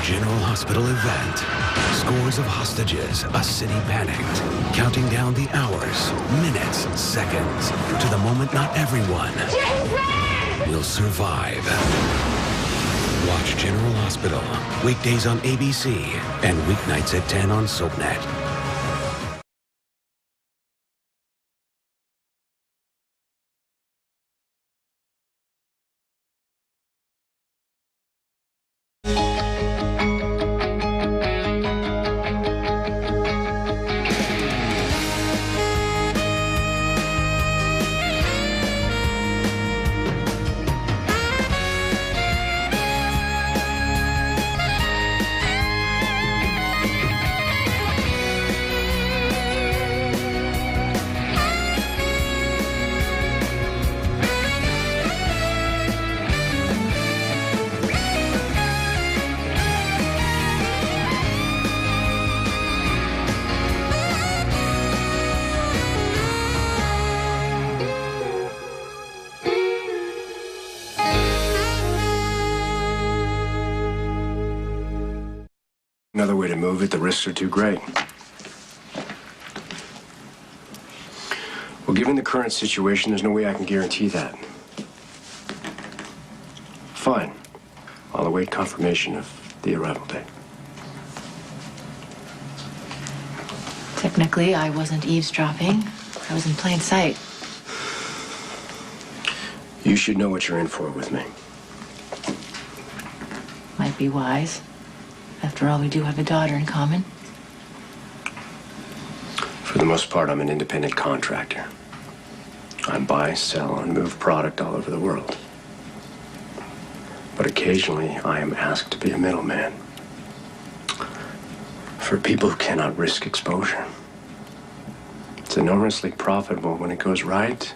General Hospital event. Scores of hostages, a city panicked, counting down the hours, minutes, seconds, to the moment not everyone will survive. Watch General Hospital, weekdays on ABC and weeknights at 10 on SoapNet. Another way to move it, the risks are too great. Well, given the current situation, there's no way I can guarantee that. Fine. I'll await confirmation of the arrival date. Technically, I wasn't eavesdropping. I was in plain sight. You should know what you're in for with me. Might be wise. After all, we do have a daughter in common. For the most part, I'm an independent contractor. I buy, sell, and move product all over the world. But occasionally, I am asked to be a middleman. For people who cannot risk exposure. It's enormously profitable when it goes right,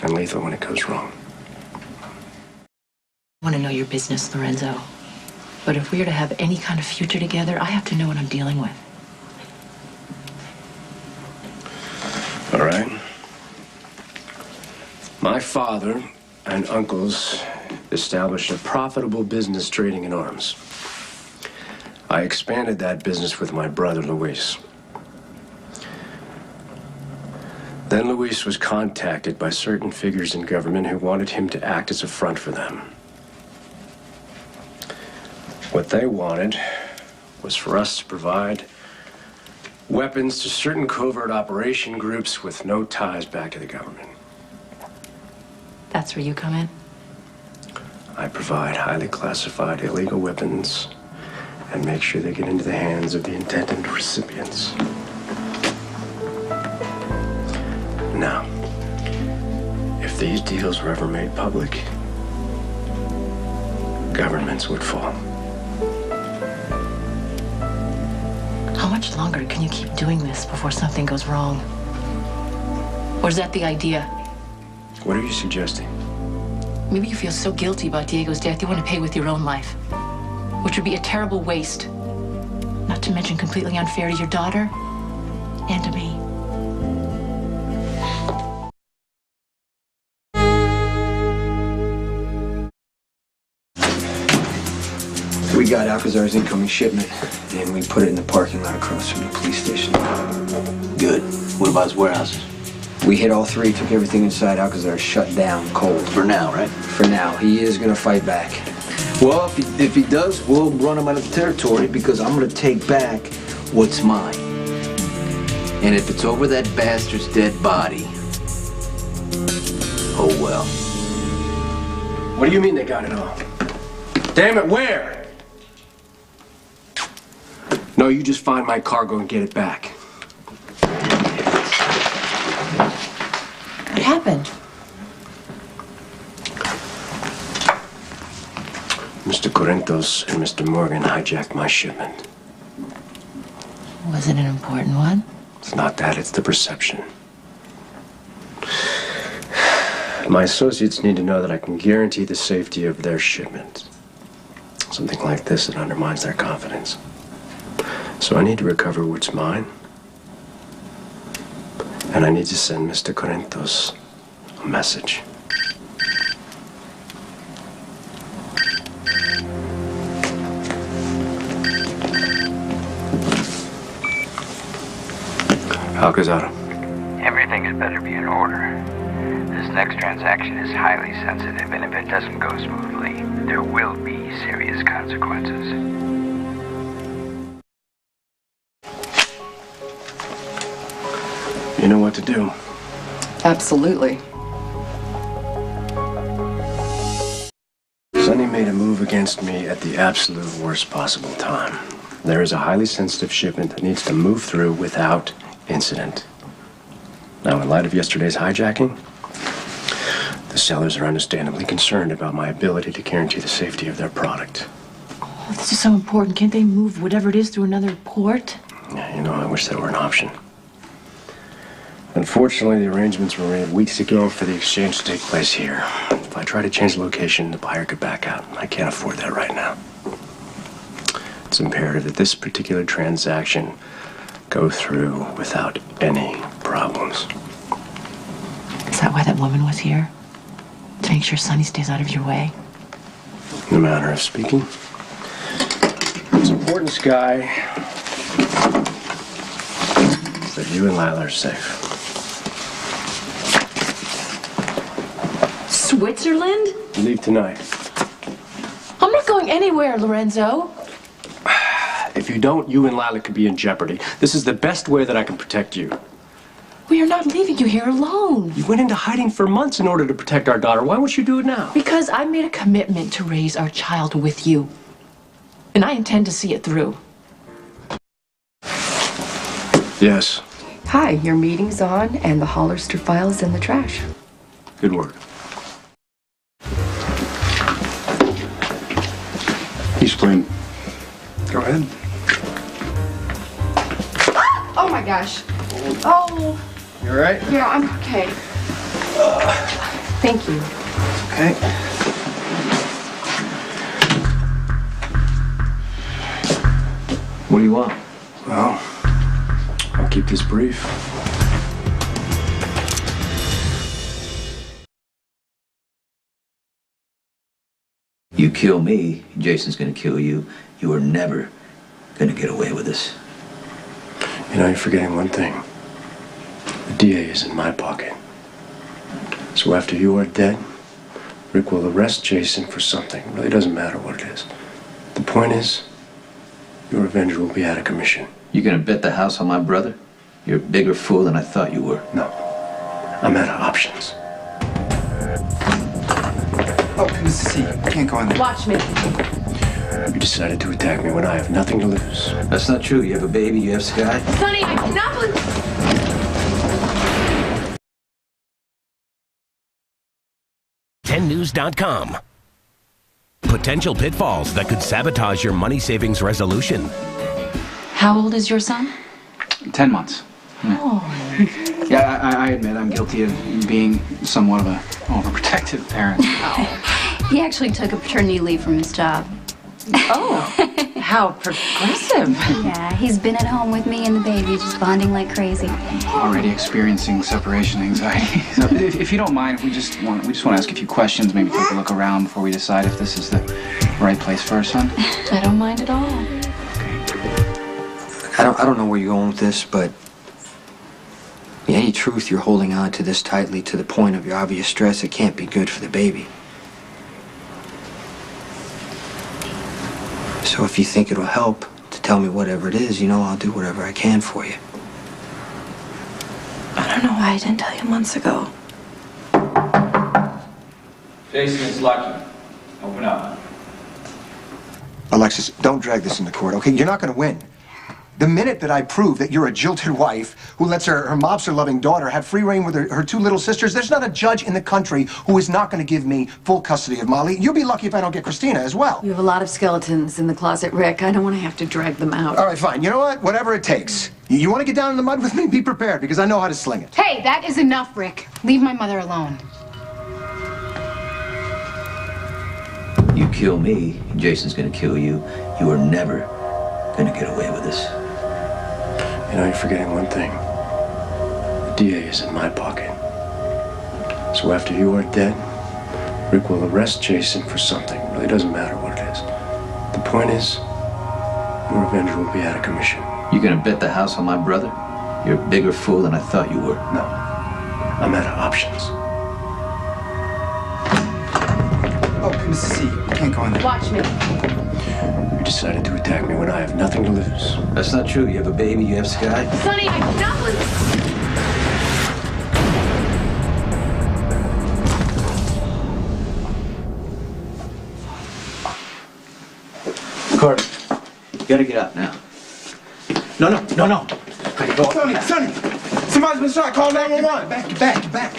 and lethal when it goes wrong. I want to know your business, Lorenzo. But if we are to have any kind of future together, I have to know what I'm dealing with. All right. My father and uncles established a profitable business trading in arms. I expanded that business with my brother, Luis. Then Luis was contacted by certain figures in government who wanted him to act as a front for them. What they wanted was for us to provide weapons to certain covert operation groups with no ties back to the government. That's where you come in? I provide highly classified illegal weapons and make sure they get into the hands of the intended recipients. Now, if these deals were ever made public, governments would fall. How much longer can you keep doing this before something goes wrong? Or is that the idea? What are you suggesting? Maybe you feel so guilty about Diego's death you want to pay with your own life, which would be a terrible waste. Not to mention completely unfair to your daughter and to me. We got Alcazar's incoming shipment, and we put it in the parking lot across from the police station. Good. What about his warehouses? We hit all three, took everything inside Alcazar, shut down, cold. For now, right? For now. He is gonna fight back. Well, if he does, we'll run him out of the territory because I'm gonna take back what's mine. And if it's over that bastard's dead body, oh well. What do you mean they got it all? Damn it, where? No, you just find my cargo and get it back. What happened? Mr. Corinthos and Mr. Morgan hijacked my shipment. Was it an important one? It's not that, it's the perception. My associates need to know that I can guarantee the safety of their shipment. Something like this, it undermines their confidence. So I need to recover what's mine. And I need to send Mr. Corinthos a message. Alcazar. Everything had better be in order. This next transaction is highly sensitive, and if it doesn't go smoothly, there will be serious consequences. You know what to do. Absolutely. Sonny made a move against me at the absolute worst possible time. There is a highly sensitive shipment that needs to move through without incident. Now, in light of yesterday's hijacking, the sellers are understandably concerned about my ability to guarantee the safety of their product. Oh, this is so important. Can't they move whatever it is through another port? Yeah, you know, I wish that were an option. Unfortunately, the arrangements were made weeks ago for the exchange to take place here. If I try to change the location, the buyer could back out. I can't afford that right now. It's imperative that this particular transaction go through without any problems. Is that why that woman was here? To make sure Sonny stays out of your way? In a manner of speaking. What's important, Sky, is that you and Lila are safe. Switzerland? Leave tonight. I'm not going anywhere, Lorenzo. If you don't, you and Lila could be in jeopardy. This is the best way that I can protect you. We are not leaving you here alone. You went into hiding for months in order to protect our daughter. Why won't you do it now? Because I made a commitment to raise our child with you. And I intend to see it through. Yes. Hi, your meeting's on, and the Hollister file is in the trash. Good work. He's clean. Go ahead. Oh my gosh. Oh. You all right? Yeah, I'm okay. Thank you. Okay. What do you want? Well, I'll keep this brief. You kill me, Jason's gonna kill you. You are never gonna get away with this. You know, you're forgetting one thing. The DA is in my pocket. So after you are dead, Rick will arrest Jason for something. It really doesn't matter what it is. The point is, your Avenger will be out of commission. You gonna bet the house on my brother? You're a bigger fool than I thought you were. No. I'm out of options. Oh, Mrs. C, you can't go in there. Watch me. You decided to attack me when I have nothing to lose. That's not true. You have a baby, you have Sky. Sonny, I cannot believe... 10news.com. Potential pitfalls that could sabotage your money savings resolution. How old is your son? 10 months. Yeah, I admit I'm guilty of being somewhat of a overprotective parent. He actually took a paternity leave from his job. Oh, how progressive. Yeah, he's been at home with me and the baby, just bonding like crazy. Already experiencing separation anxiety. So if you don't mind, we just want to ask a few questions, maybe take a look around before we decide if this is the right place for our son. I don't mind at all. I don't know where you're going with this, but any truth you're holding on to this tightly to the point of your obvious stress, it can't be good for the baby. So if you think it'll help to tell me whatever it is, you know I'll do whatever I can for you. I don't know why I didn't tell you months ago. Jason, it's Lucky. Open up. Alexis, don't drag this into court, okay? You're not going to win. The minute that I prove that you're a jilted wife who lets her mobster-loving daughter have free reign with her two little sisters, there's not a judge in the country who is not going to give me full custody of Molly. You'll be lucky if I don't get Christina as well. You have a lot of skeletons in the closet, Rick. I don't want to have to drag them out. All right, fine. You know what? Whatever it takes. You want to get down in the mud with me? Be prepared, because I know how to sling it. Hey, that is enough, Rick. Leave my mother alone. You kill me, Jason's gonna kill you. You are never gonna get away with this. You know, you're forgetting one thing. The DA is in my pocket. So after you are dead, Rick will arrest Jason for something. It really doesn't matter what it is. The point is, your Avenger will be out of commission. You gonna bet the house on my brother? You're a bigger fool than I thought you were. No. I'm out of options. Oh, Mrs. C, you can't go in there. Watch me. You decided to attack me when I have nothing to lose. That's not true. You have a baby, you have Sky. Sonny, I cannot believe. Carter, you gotta get up now. No. Gotta go. Sonny! Somebody's been shot. Call 911. Back.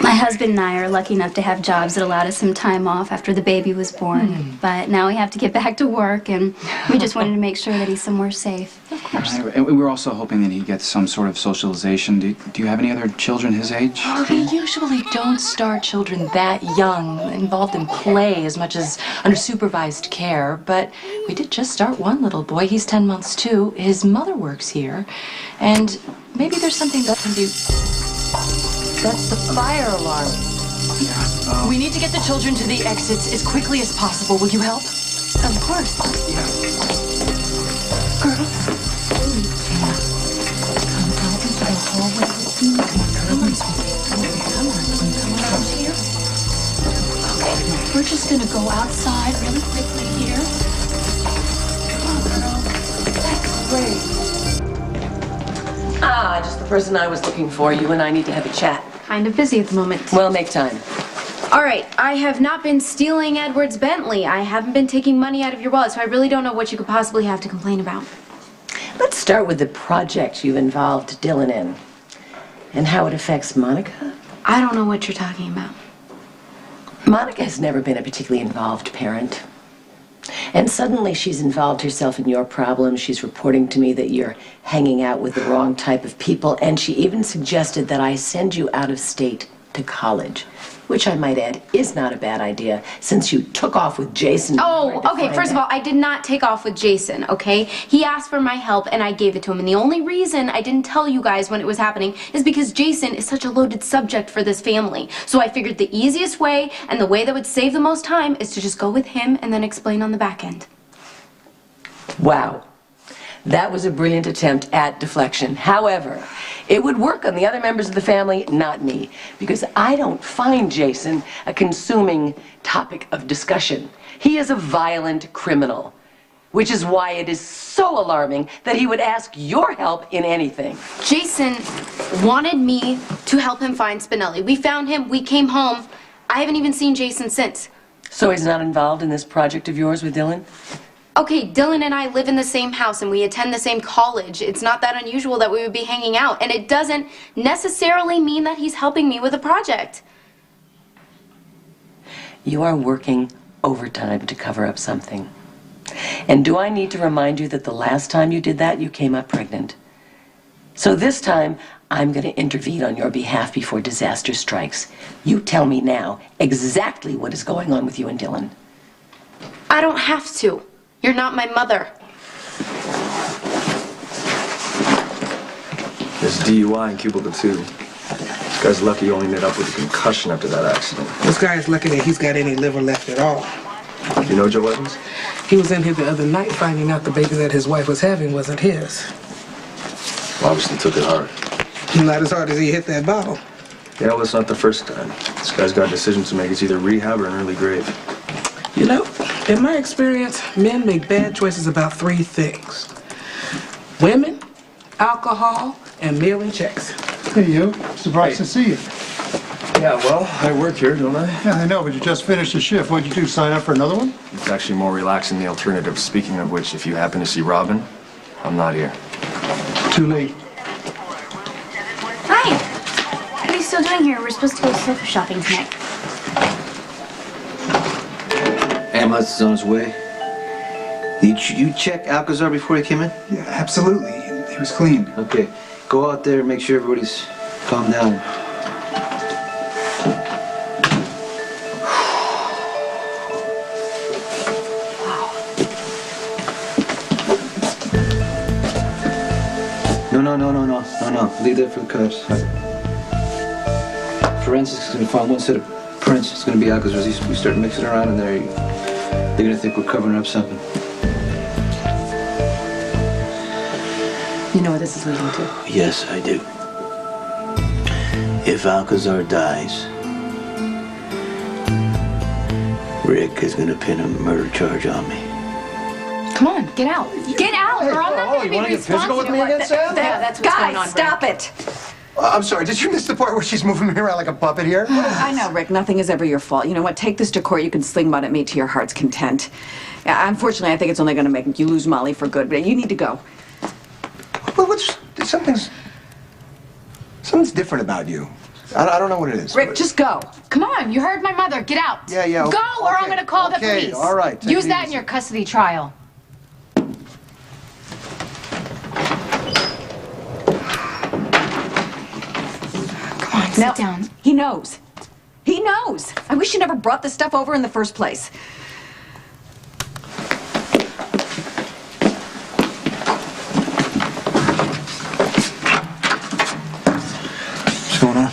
My husband and I are lucky enough to have jobs that allowed us some time off after the baby was born. But now we have to get back to work, and we just wanted to make sure that he's somewhere safe. Of course. And we were also hoping that he gets some sort of socialization. Do you have any other children his age? Oh, they usually don't start children that young, involved in play as much as under supervised care. But we did just start one little boy. He's 10 months too. His mother works here. And maybe there's something that can do... That's the fire alarm. Yeah. We need to get the children to the exits as quickly as possible. Will you help? Of course. Yeah. Girls. Come out into the hallway with me. Come on, sweetie. Come on out here. Okay, we're just gonna go outside really quickly here. Come on, girl. That's great. Ah, just the person I was looking for. You and I need to have a chat. Kind of busy at the moment. Well, make time. All right, I have not been stealing Edward's Bentley. I haven't been taking money out of your wallet, so I really don't know what you could possibly have to complain about. Let's start with the project you involved Dylan in and how it affects Monica. I don't know what you're talking about. Monica has never been a particularly involved parent. And suddenly she's involved herself in your problems. She's reporting to me that you're hanging out with the wrong type of people, and she even suggested that I send you out of state to college, which I might add is not a bad idea since you took off with Jason. Oh, okay, first of all, I did not take off with Jason, okay? He asked for my help and I gave it to him. And the only reason I didn't tell you guys when it was happening is because Jason is such a loaded subject for this family. So I figured the easiest way and the way that would save the most time is to just go with him and then explain on the back end. Wow. That was a brilliant attempt at deflection. However, it would work on the other members of the family, not me, because I don't find Jason a consuming topic of discussion. He is a violent criminal, which is why it is so alarming that he would ask your help in anything. Jason wanted me to help him find Spinelli. We found him, we came home. I haven't even seen Jason since. So he's not involved in this project of yours with Dylan? Okay, Dylan and I live in the same house and we attend the same college. It's not that unusual that we would be hanging out, and it doesn't necessarily mean that he's helping me with a project. You are working overtime to cover up something. And do I need to remind you that the last time you did that, you came up pregnant? So this time, I'm going to intervene on your behalf before disaster strikes. You tell me now exactly what is going on with you and Dylan. I don't have to. You're not my mother. There's DUI in Cubicle 2. This guy's lucky he only ended up with a concussion after that accident. This guy's lucky that he's got any liver left at all. You know Joe Evans? He was in here the other night finding out the baby that his wife was having wasn't his. Well, obviously took it hard. Not as hard as he hit that bottle. Yeah, well, it's not the first time. This guy's got decisions to make. It's either rehab or an early grave. You know, in my experience, men make bad choices about 3 things. Women, alcohol, and mailing checks. Hey, yo. Surprised to see you. Yeah, well, I work here, don't I? Yeah, I know, but you just finished a shift. What'd you do, sign up for another one? It's actually more relaxing than the alternative. Speaking of which, if you happen to see Robin, I'm not here. Too late. Hi. What are you still doing here? We're supposed to go sofa shopping tonight. Amos is on his way. Did you check Alcazar before he came in? Yeah, absolutely. He was clean. Okay. Go out there and make sure everybody's calmed down. No. Leave that for the cops. Forensics is going to find one set of prints. It's going to be Alcazar's. We start mixing around in there, they're going to think we're covering up something. You know where this is leading to? Yes, I do. If Alcazar dies, Rick is gonna pin a murder charge on me. Come on, get out. Get out, or I'm not going to be responsible. with me again, Sam? Yeah, that's what's going on, Guys, stop Rick. it! I'm sorry, did you miss the part where she's moving me around like a puppet here? I know, Rick. Nothing is ever your fault. You know what? Take this to court. You can sling mud at me to your heart's content. Yeah, unfortunately, I think it's only going to make you lose Molly for good. But you need to go. Well, something's different about you. I don't know what it is. Rick, just go. Come on, you heard my mother. Get out. Yeah. Go, or I'm going to call the police. All right. take Use it that in easy. your custody trial. Come on, sit down. He knows. He knows. I wish you never brought this stuff over in the first place. What's going on?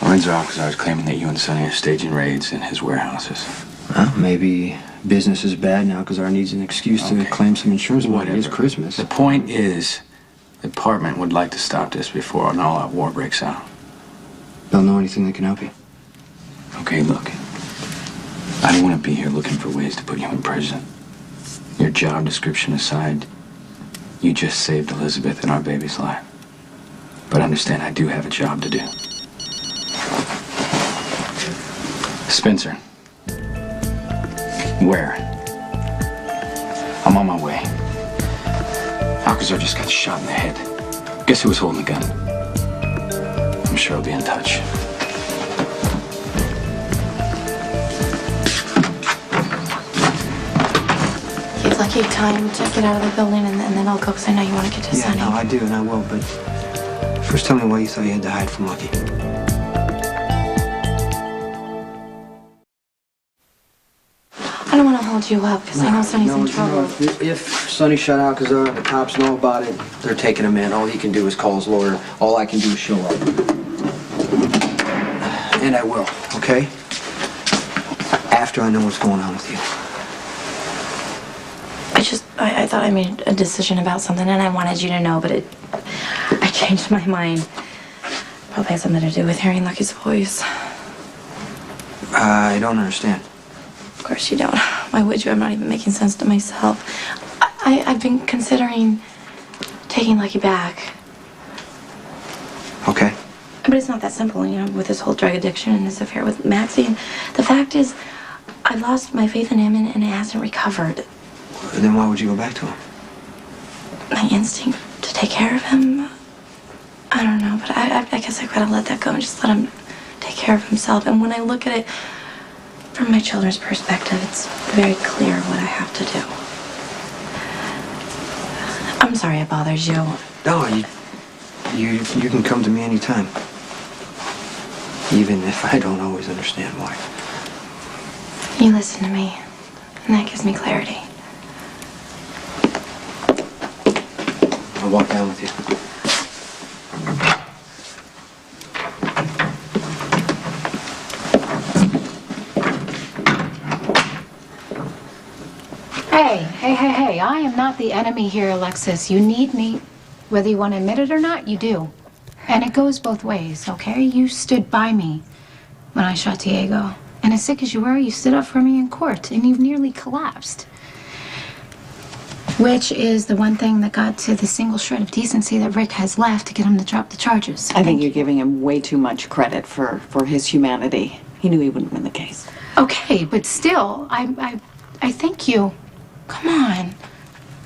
Lorenzo Alcazar is claiming that you and Sonny are staging raids in his warehouses. Well, maybe business is bad and Alcazar needs an excuse to claim some insurance money. It is Christmas. The point is, the department would like to stop this before an all-out war breaks out. Don't know anything that can help you. Okay, look. I don't want to be here looking for ways to put you in prison. Your job description aside, you just saved Elizabeth and our baby's life. But understand, I do have a job to do. Spencer. Where? I'm on my way. Alcazar just got shot in the head. Guess who was holding the gun? I'm sure I'll be in touch. Give Lucky time to get out of the building, and then I'll go, because I know you want to get to Sonny. No, I do, and I will, but first tell me why you thought you had to hide from Lucky. I don't want to hold you up, because I know Sonny's in trouble. If Sonny shot Alcazar and the cops know about it, they're taking him in. All he can do is call his lawyer. All I can do is show up. And I will, okay? After I know what's going on with you. I thought I made a decision about something, and I wanted you to know, but I changed my mind. Probably had something to do with hearing Lucky's voice. I don't understand. Of course you don't. Why would you? I'm not even making sense to myself. I've been considering taking Lucky back. Okay. But it's not that simple, you know, with his whole drug addiction and his affair with Maxie. And the fact is, I lost my faith in him, and it hasn't recovered. Then why would you go back to him? My instinct to take care of him, I don't know, but I guess I gotta let that go and just let him take care of himself. And when I look at it from my children's perspective, it's very clear what I have to do. I'm sorry I bothered you. No, you can come to me anytime. Even if I don't always understand why. You listen to me, and that gives me clarity. I'll walk down with you. Hey, I am not the enemy here, Alexis. You need me. Whether you want to admit it or not, you do. And it goes both ways, okay? You stood by me when I shot Diego. And as sick as you were, you stood up for me in court, and you've nearly collapsed. Which is the one thing that got to the single shred of decency that Rick has left to get him to drop the charges. I think you're giving him way too much credit for his humanity. He knew he wouldn't win the case. Okay, but still, I thank you. Come on.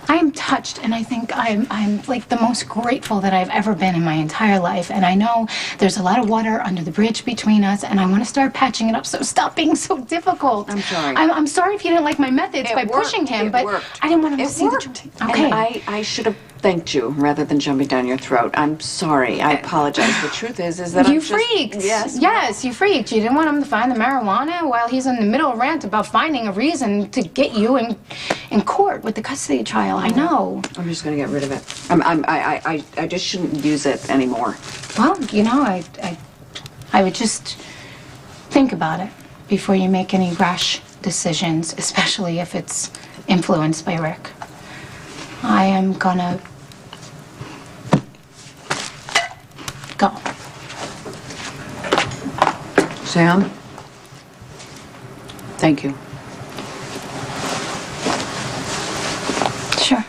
I am touched, and I think I'm like the most grateful that I've ever been in my entire life. And I know there's a lot of water under the bridge between us, and I want to start patching it up. So stop being so difficult. I'm sorry. I'm sorry if you didn't like my methods by pushing him, but I didn't want him to see the truth. Okay. And I should have thanked you rather than jumping down your throat. I'm sorry. I apologize. The truth is that you I'm just... freaked. Yes, you freaked. You didn't want him to find the marijuana while he's in the middle of a rant about finding a reason to get you in court with the custody trial. I know. I'm just gonna get rid of it. I just shouldn't use it anymore. Well, you know, I would just think about it before you make any rash decisions, especially if it's influenced by Rick. I am gonna go. Sam, thank you. Sure.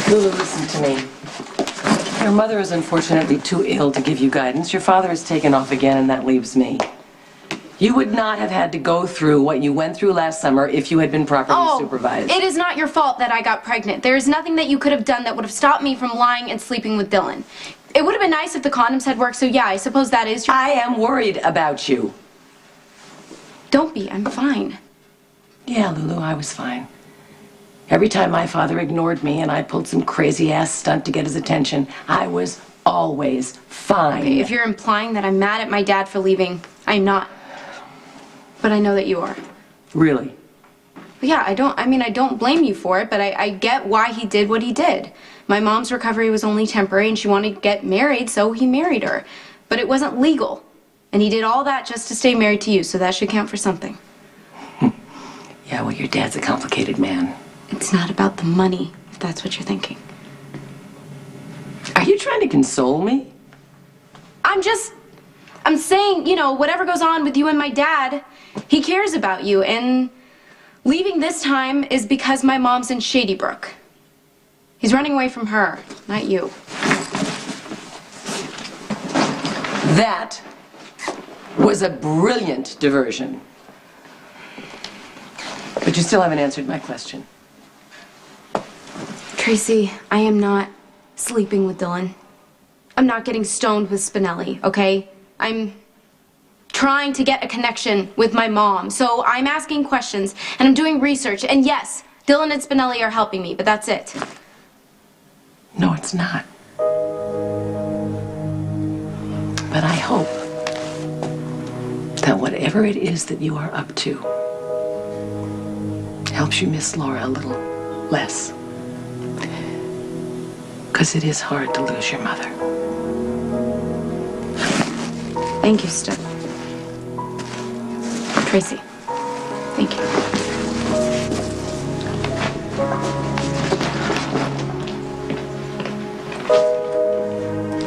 Lulu, listen to me. Your mother is unfortunately too ill to give you guidance. Your father has taken off again, and that leaves me. You would not have had to go through what you went through last summer if you had been properly supervised. It is not your fault that I got pregnant. There is nothing that you could have done that would have stopped me from lying and sleeping with Dylan. It would have been nice if the condoms had worked, so yeah, I suppose that is your fault. I am worried about you. Don't be, I'm fine. Yeah, Lulu, I was fine. Every time my father ignored me and I pulled some crazy-ass stunt to get his attention, I was always fine. Okay, if you're implying that I'm mad at my dad for leaving, I'm not. But I know that you are. Really? But yeah, I don't blame you for it, but I get why he did what he did. My mom's recovery was only temporary and she wanted to get married, so he married her. But it wasn't legal. And he did all that just to stay married to you, so that should count for something. Yeah, well, your dad's a complicated man. It's not about the money, if that's what you're thinking. Are you trying to console me? I'm saying, you know, whatever goes on with you and my dad, he cares about you, and leaving this time is because my mom's in Shady Brook. He's running away from her, not you. That was a brilliant diversion. But you still haven't answered my question. Tracy, I am not sleeping with Dylan. I'm not getting stoned with Spinelli, okay? I'm trying to get a connection with my mom. So I'm asking questions and I'm doing research. And yes, Dylan and Spinelli are helping me, but that's it. No, it's not. But I hope that whatever it is that you are up to helps you miss Laura a little less. Because it is hard to lose your mother. Thank you, Steph. Tracy, thank you.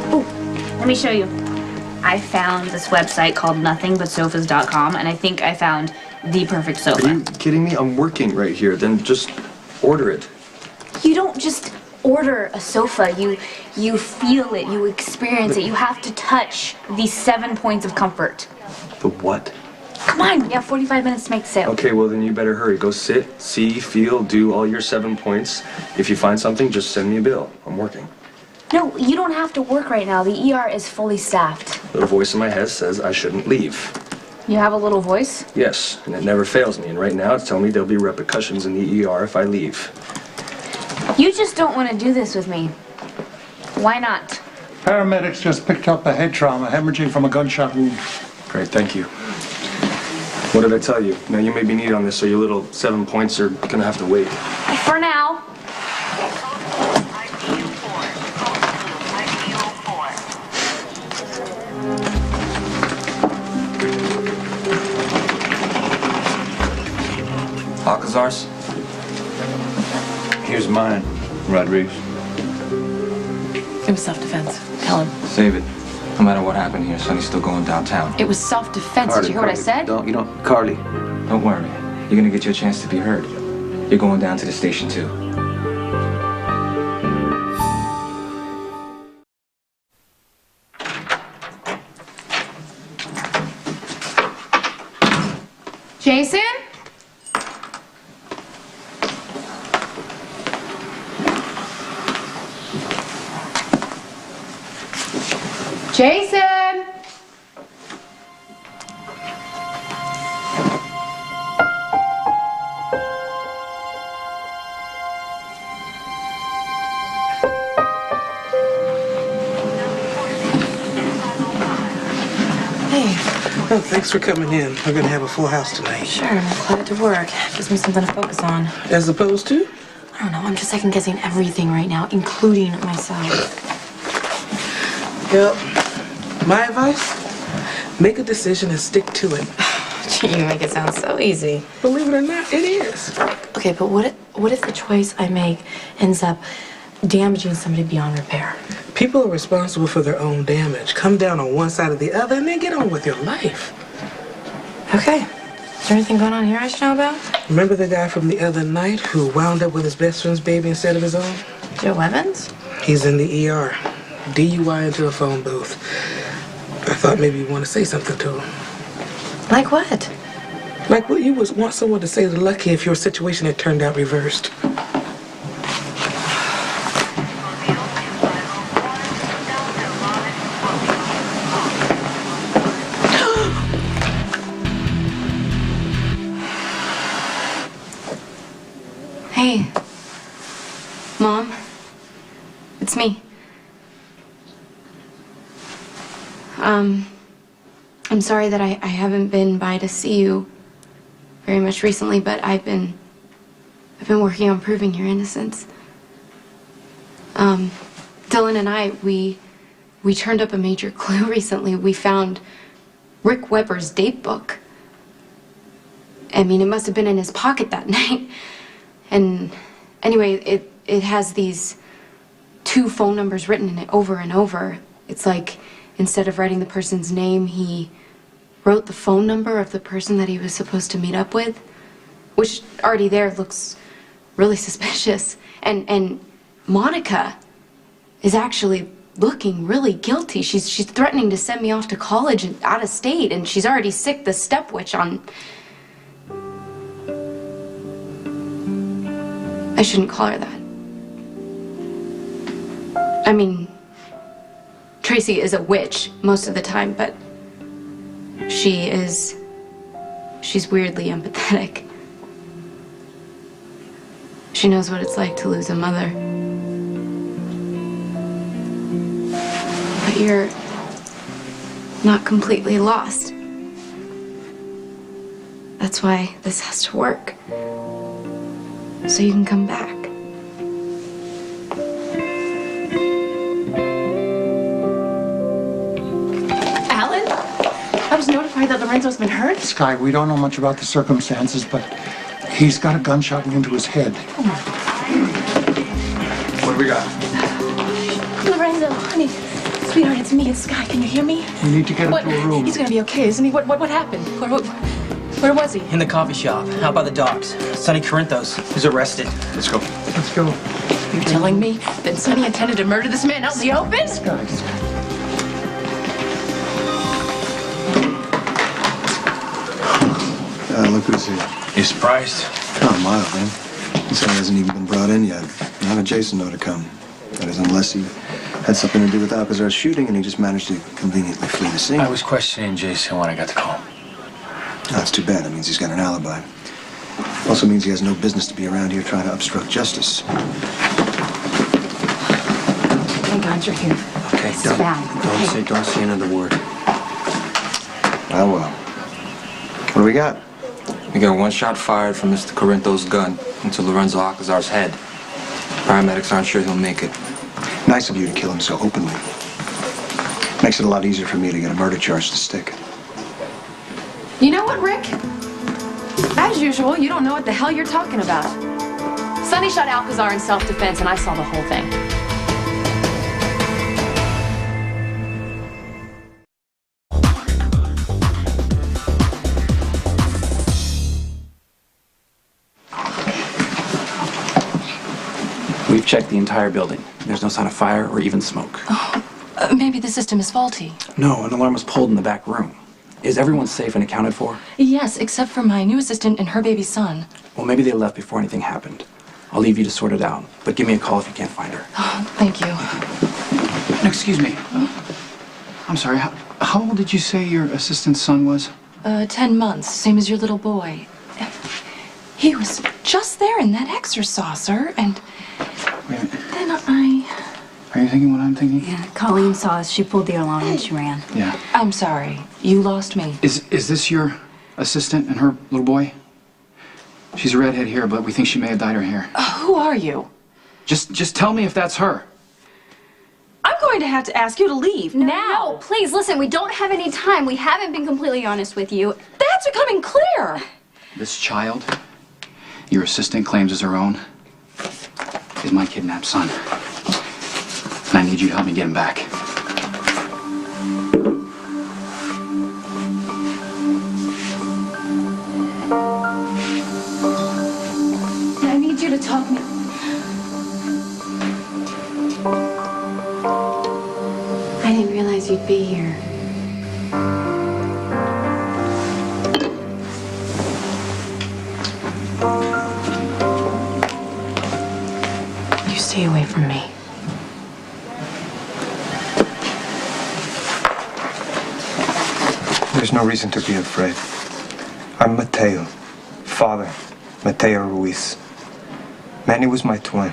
Oh, let me show you. I found this website called nothingbutSofas.com, and I think I found the perfect sofa. Are you kidding me? I'm working right here. Then just order it. You don't just order a sofa. You feel it. You experience it. You have to touch these 7 points of comfort. The what? Come on, we have 45 minutes to make the sale. Okay, well then you better hurry. Go sit, see, feel, do all your 7 points. If you find something, just send me a bill. I'm working. No, you don't have to work right now. The ER is fully staffed. Little voice in my head says I shouldn't leave. You have a little voice? Yes, and it never fails me. And right now it's telling me there'll be repercussions in the ER if I leave. You just don't want to do this with me. Why not? Paramedics just picked up a head trauma, hemorrhaging from a gunshot wound. Great, thank you. What did I tell you? Now, you may be needed on this, so your little 7 points are gonna have to wait. For now. Alcazar's? Here's mine, Rodriguez. It was self-defense. Tell him. Save it. No matter what happened here, Sonny's still going downtown. It was self-defense. Did you hear what I said? Carly, Don't worry. You're gonna get your chance to be heard. You're going down to the station, too. Jason? Jason! Oh, thanks for coming in. We're gonna have a full house tonight. Sure, I'm glad to work. Gives me something to focus on. As opposed to? I don't know, I'm just second guessing everything right now, including myself. Well, my advice, make a decision and stick to it. Gee, you make it sound so easy. Believe it or not, it is. Okay, but what if the choice I make ends up damaging somebody beyond repair? People are responsible for their own damage. Come down on one side or the other and then get on with your life. Okay. Is there anything going on here I should know about? Remember the guy from the other night who wound up with his best friend's baby instead of his own? Joe Evans? He's in the ER. DUI into a phone booth. I thought maybe you want to say something to him. Like what? Like what you would want someone to say to Lucky if your situation had turned out reversed. Hey. Mom. It's me. I'm sorry that I haven't been by to see you very much recently, but I've been working on proving your innocence. Dylan and I, we turned up a major clue recently. We found Rick Weber's date book. I mean, it must have been in his pocket that night. And anyway, it has these 2 phone numbers written in it over and over. It's like instead of writing the person's name, he wrote the phone number of the person that he was supposed to meet up with, which already there looks really suspicious. And Monica is actually looking really guilty. She's threatening to send me off to college and out of state, and she's already sicked the step witch on. I shouldn't call her that. I mean, Tracy is a witch most of the time, but she's weirdly empathetic. She knows what it's like to lose a mother. But you're not completely lost. That's why this has to work. So you can come back. Alan? I was notified that Lorenzo's been hurt. Sky, we don't know much about the circumstances, but he's got a gunshot into his head. What do we got? Lorenzo, honey, sweetheart, it's me, it's Sky. Can you hear me? We need to get him to a room. He's gonna be okay, isn't he? What happened? Where was he? In the coffee shop, out by the docks. Sonny Corinthos is arrested. Let's go. Let's go. You're telling me that Sonny intended to murder this man out in the open? Sky. Look who's here. You surprised? Oh, mild, man. This guy hasn't even been brought in yet. How did Jason know to come? That is, unless he had something to do with Alcazar's shooting and he just managed to conveniently flee the scene. I was questioning Jason when I got the call. That's too bad. That means he's got an alibi. Also means he has no business to be around here trying to obstruct justice. Thank God you're here. Okay, don't say another word. Ah, well. What do we got? We got 1 shot fired from Mr. Corinthos' gun into Lorenzo Alcazar's head. Paramedics aren't sure he'll make it. Nice of you to kill him so openly. Makes it a lot easier for me to get a murder charge to stick. You know what, Rick? As usual, you don't know what the hell you're talking about. Sonny shot Alcazar in self-defense, and I saw the whole thing. We've checked the entire building. There's no sign of fire or even smoke. Maybe the system is faulty. No, an alarm was pulled in the back room. Is everyone safe and accounted for? Yes, except for my new assistant and her baby son. Well, maybe they left before anything happened. I'll leave you to sort it out, but give me a call if you can't find her. Oh, thank you. Excuse me. I'm sorry, how old did you say your assistant's son was? 10 months, same as your little boy. He was just there in that Exer saucer, and Wait a minute. then I... Are you thinking what I'm thinking? Yeah, Colleen saw us. She pulled the alarm and she ran. Yeah. I'm sorry. You lost me. Is this your assistant and her little boy? She's a redhead here, but we think she may have dyed her hair. Who are you? Just tell me if that's her. I'm going to have to ask you to leave. No, please, listen, we don't have any time. We haven't been completely honest with you. That's becoming clear. This child your assistant claims is her own is my kidnapped son. And I need you to help me get him back. I need you to talk me. I didn't realize you'd be here. You stay away from me. There's no reason to be afraid. I'm Mateo, father, Mateo Ruiz. Manny was my twin.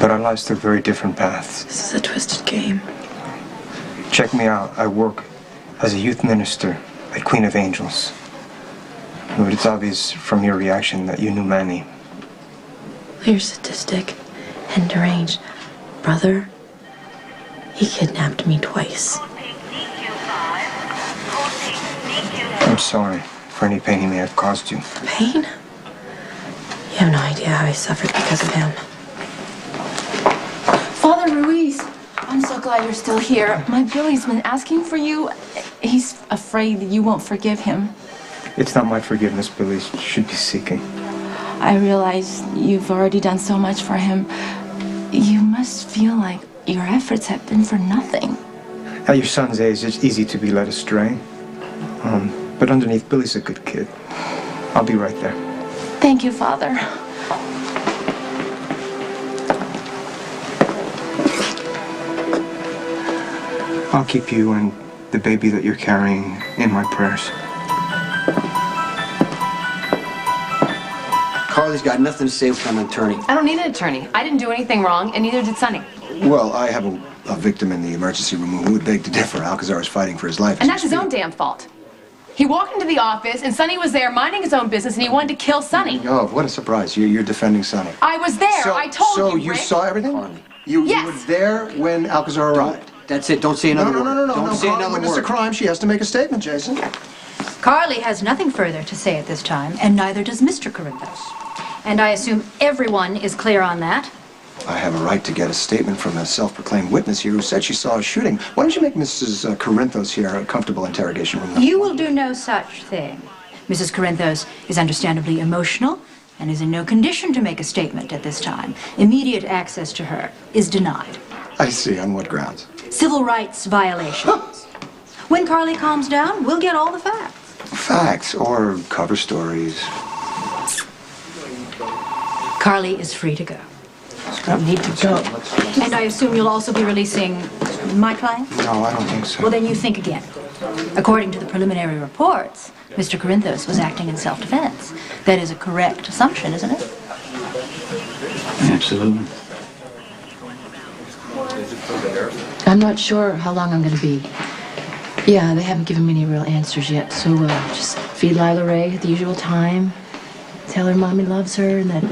But our lives took very different paths. This is a twisted game. Check me out. I work as a youth minister at Queen of Angels. But it's obvious from your reaction that you knew Manny. You're sadistic and deranged. Brother, he kidnapped me twice. I'm sorry for any pain he may have caused you. Pain? You have no idea how I suffered because of him. Father Ruiz, I'm so glad you're still here. My Billy's been asking for you. He's afraid that you won't forgive him. It's not my forgiveness Billy should be seeking. I realize you've already done so much for him. You must feel like your efforts have been for nothing. At your son's age, it's easy to be led astray. But underneath, Billy's a good kid. I'll be right there. Thank you, Father. I'll keep you and the baby that you're carrying in my prayers. Carly's got nothing to say without an attorney. I don't need an attorney. I didn't do anything wrong, and neither did Sonny. Well, I have a victim in the emergency room who would beg to differ. Alcazar is fighting for his life. And that's his own damn fault. He walked into the office, and Sonny was there minding his own business, and he wanted to kill Sonny. Oh, what a surprise. You're defending Sonny. I was there. I told you, So you Rick. saw everything? You were there when Alcazar arrived? That's it. Don't say another word. No. Don't say Carly, another witness word. a crime. She has to make a statement, Jason. Carly has nothing further to say at this time, and neither does Mr. Corinthos. And I assume everyone is clear on that. I have a right to get a statement from a self-proclaimed witness here who said she saw a shooting. Why don't you make Mrs. Corinthos here a comfortable interrogation room? You will do no such thing. Mrs. Corinthos is understandably emotional and is in no condition to make a statement at this time. Immediate access to her is denied. I see. On what grounds? Civil rights violations. When Carly calms down, we'll get all the facts. Facts or cover stories. Carly is free to go. I need to go. And I assume you'll also be releasing my client? No, I don't think so. Well, then you think again. According to the preliminary reports, Mr. Corinthos was acting in self-defense. That is a correct assumption, isn't it? Absolutely. I'm not sure how long I'm going to be. Yeah, they haven't given me any real answers yet, so just feed Lila Ray at the usual time. Tell her Mommy loves her and that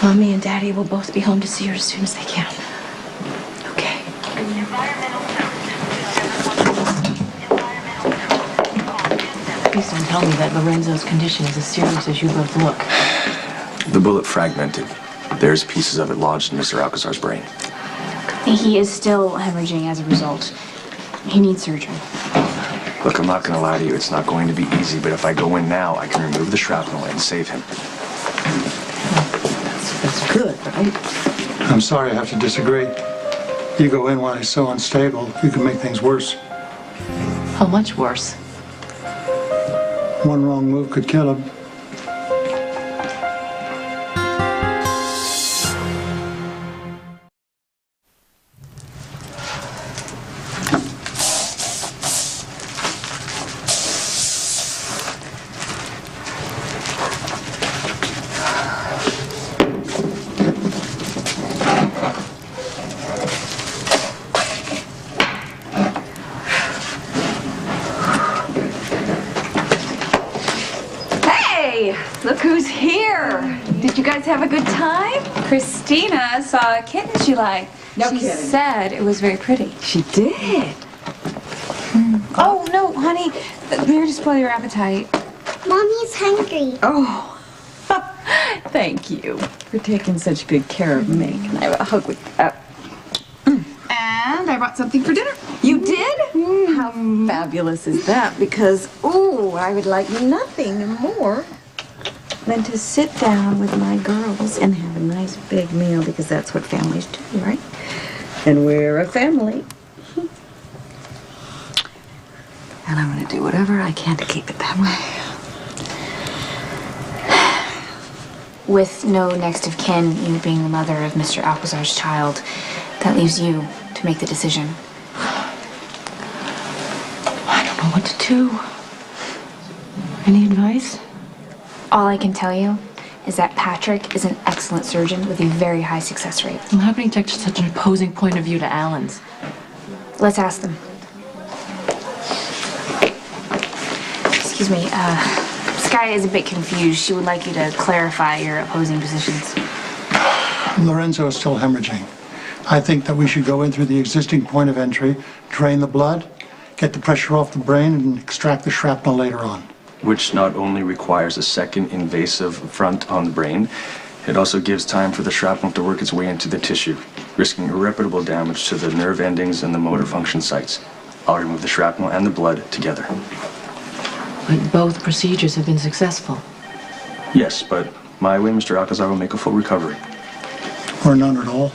Mommy and Daddy will both be home to see her as soon as they can. Okay. Please don't tell me that Lorenzo's condition is as serious as you both look. The bullet fragmented. There's pieces of it lodged in Mr. Alcazar's brain. He is still hemorrhaging as a result. He needs surgery. Look, I'm not going to lie to you. It's not going to be easy, but if I go in now, I can remove the shrapnel and save him. good, right? I'm sorry I have to disagree. You go in while he's so unstable, you can make things worse. How much worse? One wrong move could kill him. Hey, look who's here. Did you guys have a good time? Christina saw a kitten she liked. No she kidding. said it was very pretty. She did. Oh, no, honey. We're to spoil your appetite. Mommy's hungry. Oh, thank you for taking such good care of me. Can I have a hug with And I brought something for dinner. You did? How fabulous is that? Because, ooh, I would like nothing more than to sit down with my girls and have a nice big meal, because that's what families do, right? And we're a family. And I'm going to do whatever I can to keep it that way. With no next of kin, you being the mother of Mr. Alcazar's child, that leaves you to make the decision. I don't know what to do. Any advice? All I can tell you is that Patrick is an excellent surgeon with a very high success rate. I'm happening to take such an opposing point of view to Alan's. Let's ask them. Excuse me, Sky is a bit confused. She would like you to clarify your opposing positions. Lorenzo is still hemorrhaging. I think that we should go in through the existing point of entry, drain the blood, get the pressure off the brain, and extract the shrapnel later on. Which not only requires a second invasive front on the brain, it also gives time for the shrapnel to work its way into the tissue, risking irreparable damage to the nerve endings and the motor function sites. I'll remove the shrapnel and the blood together. But both procedures have been successful. Yes, but my way, Mr. Alcazar will make a full recovery. Or none at all.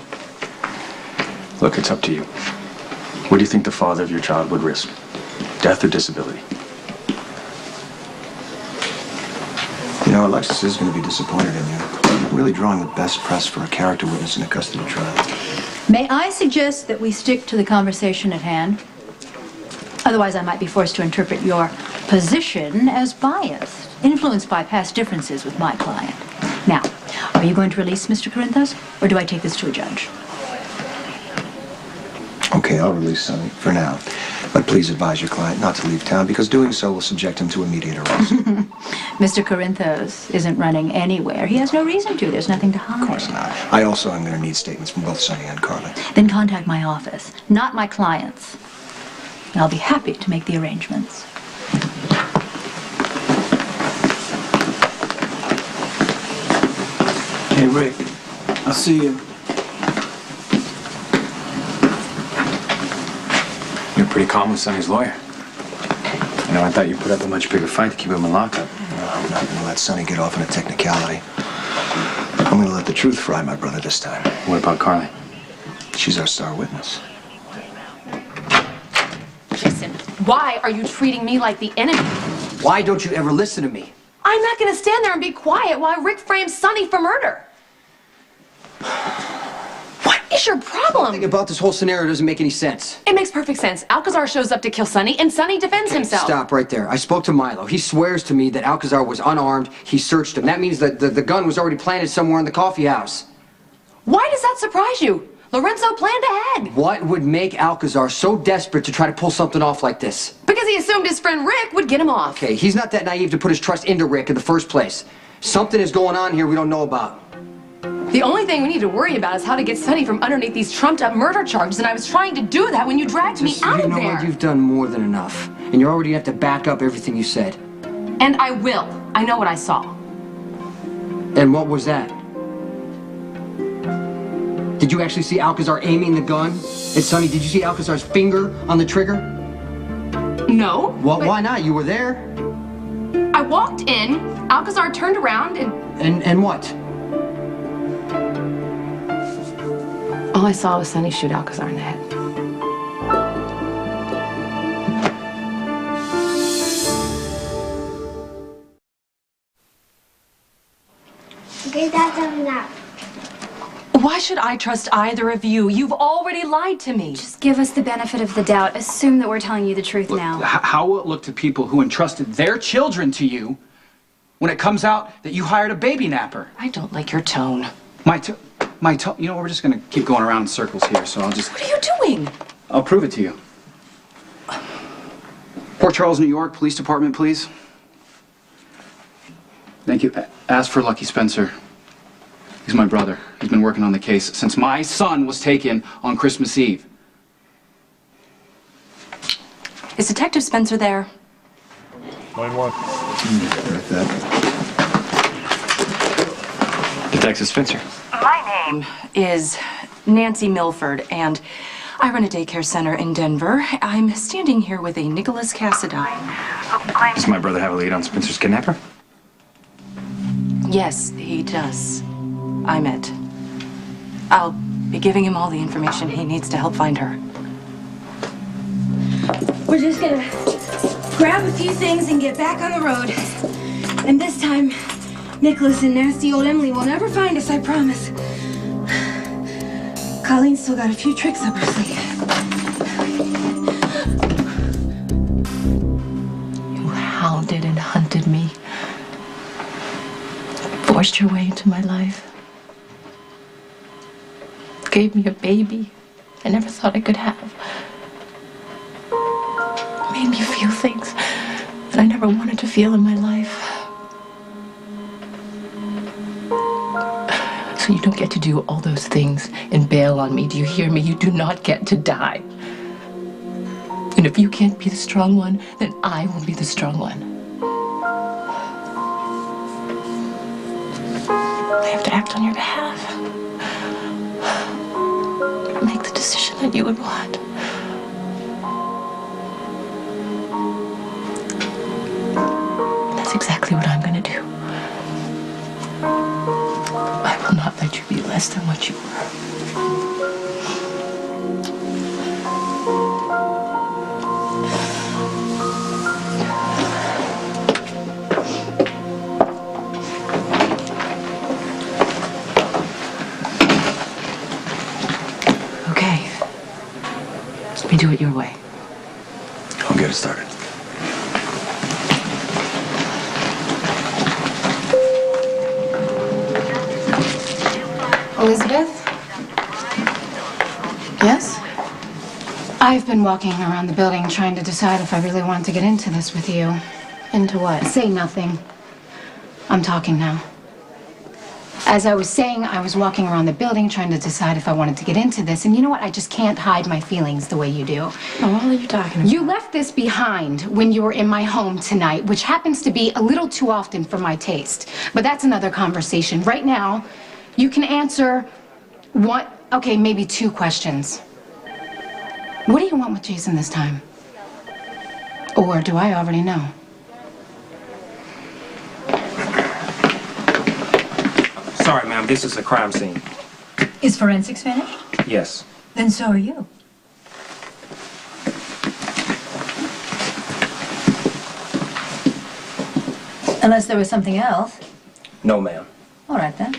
Look, it's up to you. What do you think the father of your child would risk? Death or disability? You know, Alexis is going to be disappointed in you. You're really drawing the best press for a character witness in a custody trial. May I suggest that we stick to the conversation at hand? Otherwise, I might be forced to interpret your position as biased, influenced by past differences with my client. Now, are you going to release Mr. Corinthos, or do I take this to a judge? Okay, I'll release Sonny for now. But please advise your client not to leave town, because doing so will subject him to immediate arrest. Mr. Corinthos isn't running anywhere. He has no reason to. There's nothing to hide. Of course not. I also am going to need statements from both Sonny and Carly. Then contact my office, not my client's. And I'll be happy to make the arrangements. Hey, Rick. I'll see you. You're pretty calm with Sonny's lawyer. You know, I thought you put up a much bigger fight to keep him in lockup. No, I'm not going to let Sonny get off on a technicality. I'm going to let the truth fry my brother this time. What about Carly? She's our star witness. Jason, why are you treating me like the enemy? Why don't you ever listen to me? I'm not gonna stand there and be quiet while Rick frames Sonny for murder. What is your problem? Something about this whole scenario doesn't make any sense. It makes perfect sense. Alcazar shows up to kill Sonny, and Sonny defends himself. Stop right there. I spoke to Milo. He swears to me that Alcazar was unarmed. He searched him. That means that the gun was already planted somewhere in the coffee house. Why does that surprise you? Lorenzo planned ahead. What would make Alcazar so desperate to try to pull something off like this? Because he assumed his friend Rick would get him off. Okay, he's not that naive to put his trust into Rick in the first place. Something is going on here we don't know about. The only thing we need to worry about is how to get Sonny from underneath these trumped-up murder charges, and I was trying to do that when you dragged me out of You know there. what? You've done more than enough. And you're already going to have to back up everything you said. And I will. I know what I saw. And what was that? Did you actually see Alcazar aiming the gun at Sonny? Did you see Alcazar's finger on the trigger? No. Well, why not? You were there. I walked in, Alcazar turned around, and... And what? All I saw was Sonny shoot Alcazar in the head. Okay, Dad, tell me now. Why should I trust either of you? You've already lied to me. Just give us the benefit of the doubt. Assume that we're telling you the truth now. How will it look to people who entrusted their children to you when it comes out that you hired a baby napper? I don't like your tone. My tone, you know, we're just gonna keep going around in circles here, so I'll just... What are you doing? I'll prove it to you. Port Charles, New York, Police Department, please. Thank you. Ask for Lucky Spencer. He's my brother. He's been working on the case since my son was taken on Christmas Eve. Is Detective Spencer there? Line 1. Detective Spencer. My name is Nancy Milford, and I run a daycare center in Denver. I'm standing here with a Nicholas Cassadine. Does my brother have a lead on Spencer's kidnapper? Yes, he does. I'm it. I'll be giving him all the information he needs to help find her. We're just gonna grab a few things and get back on the road. And this time, Nicholas and nasty old Emily will never find us, I promise. Colleen's still got a few tricks up her sleeve. You hounded and hunted me. Forced your way into my life. Gave me a baby I never thought I could have. Made me feel things that I never wanted to feel in my life. So you don't get to do all those things and bail on me. Do you hear me? You do not get to die. And if you can't be the strong one, then I will be the strong one. I have to act on your behalf. Make the decision that you would want. That's exactly what I'm going to do. I will not let you be less than what you were. Let me do it your way. I'll get it started. Elizabeth? Yes? I've been walking around the building trying to decide if I really want to get into this with you. Into what? Say nothing. I'm talking now. As I was saying, I was walking around the building trying to decide if I wanted to get into this. And you know what? I just can't hide my feelings the way you do. Oh, what are you talking about? You left this behind when you were in my home tonight, which happens to be a little too often for my taste. But that's another conversation. Right now, you can answer okay, maybe 2 questions. What do you want with Jason this time? Or do I already know? Sorry, ma'am, this is a crime scene. Is forensics finished? Yes. Then so are you. Unless there was something else. No, ma'am. All right, then.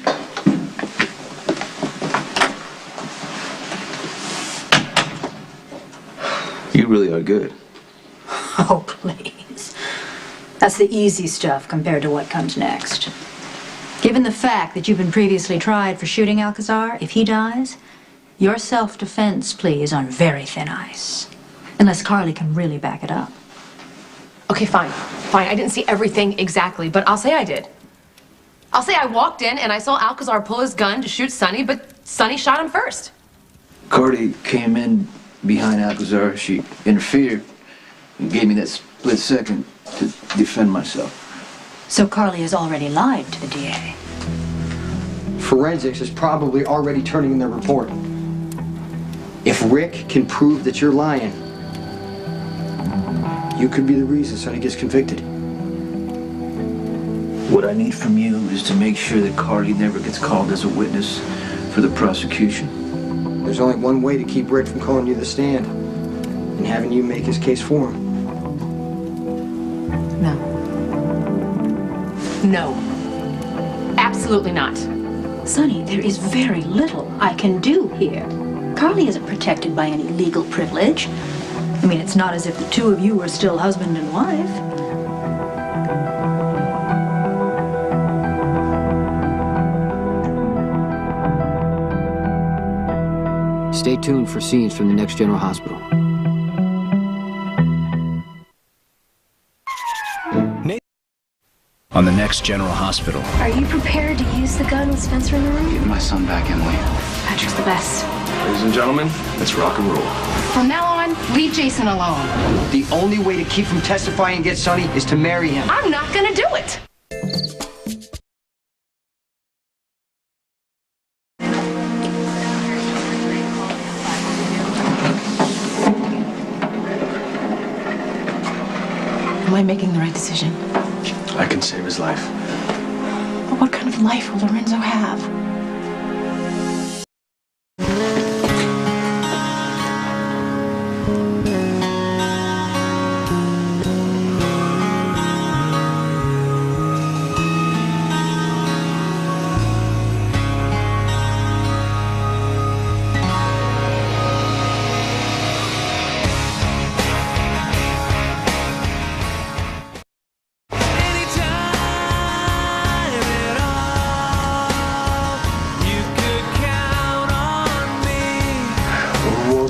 You really are good. Oh, please. That's the easy stuff compared to what comes next. Given the fact that you've been previously tried for shooting Alcazar, if he dies, your self-defense plea is on very thin ice. Unless Carly can really back it up. Okay, fine. Fine, I didn't see everything exactly, but I'll say I did. I'll say I walked in and I saw Alcazar pull his gun to shoot Sonny, but Sonny shot him first. Cardi came in behind Alcazar. She interfered and gave me that split second to defend myself. So Carly has already lied to the DA. Forensics is probably already turning in their report. If Rick can prove that you're lying, you could be the reason Sonny gets convicted. What I need from you is to make sure that Cardi never gets called as a witness for the prosecution. There's only one way to keep Rick from calling you to the stand and having you make his case for him. No. No. Absolutely not. Sonny, there is very little I can do here. Carly isn't protected by any legal privilege. I mean, it's not as if the two of you were still husband and wife. Stay tuned for scenes from the next General Hospital. On the next General Hospital. Are you prepared to use the gun with Spencer in the room? Give my son back, Emily. Patrick's the best. Ladies and gentlemen, let's rock and roll. From now on, leave Jason alone. The only way to keep from testifying against Sonny is to marry him. I'm not gonna do it. Am I making the right decision? I can save his life. But what kind of life will Lorenzo have?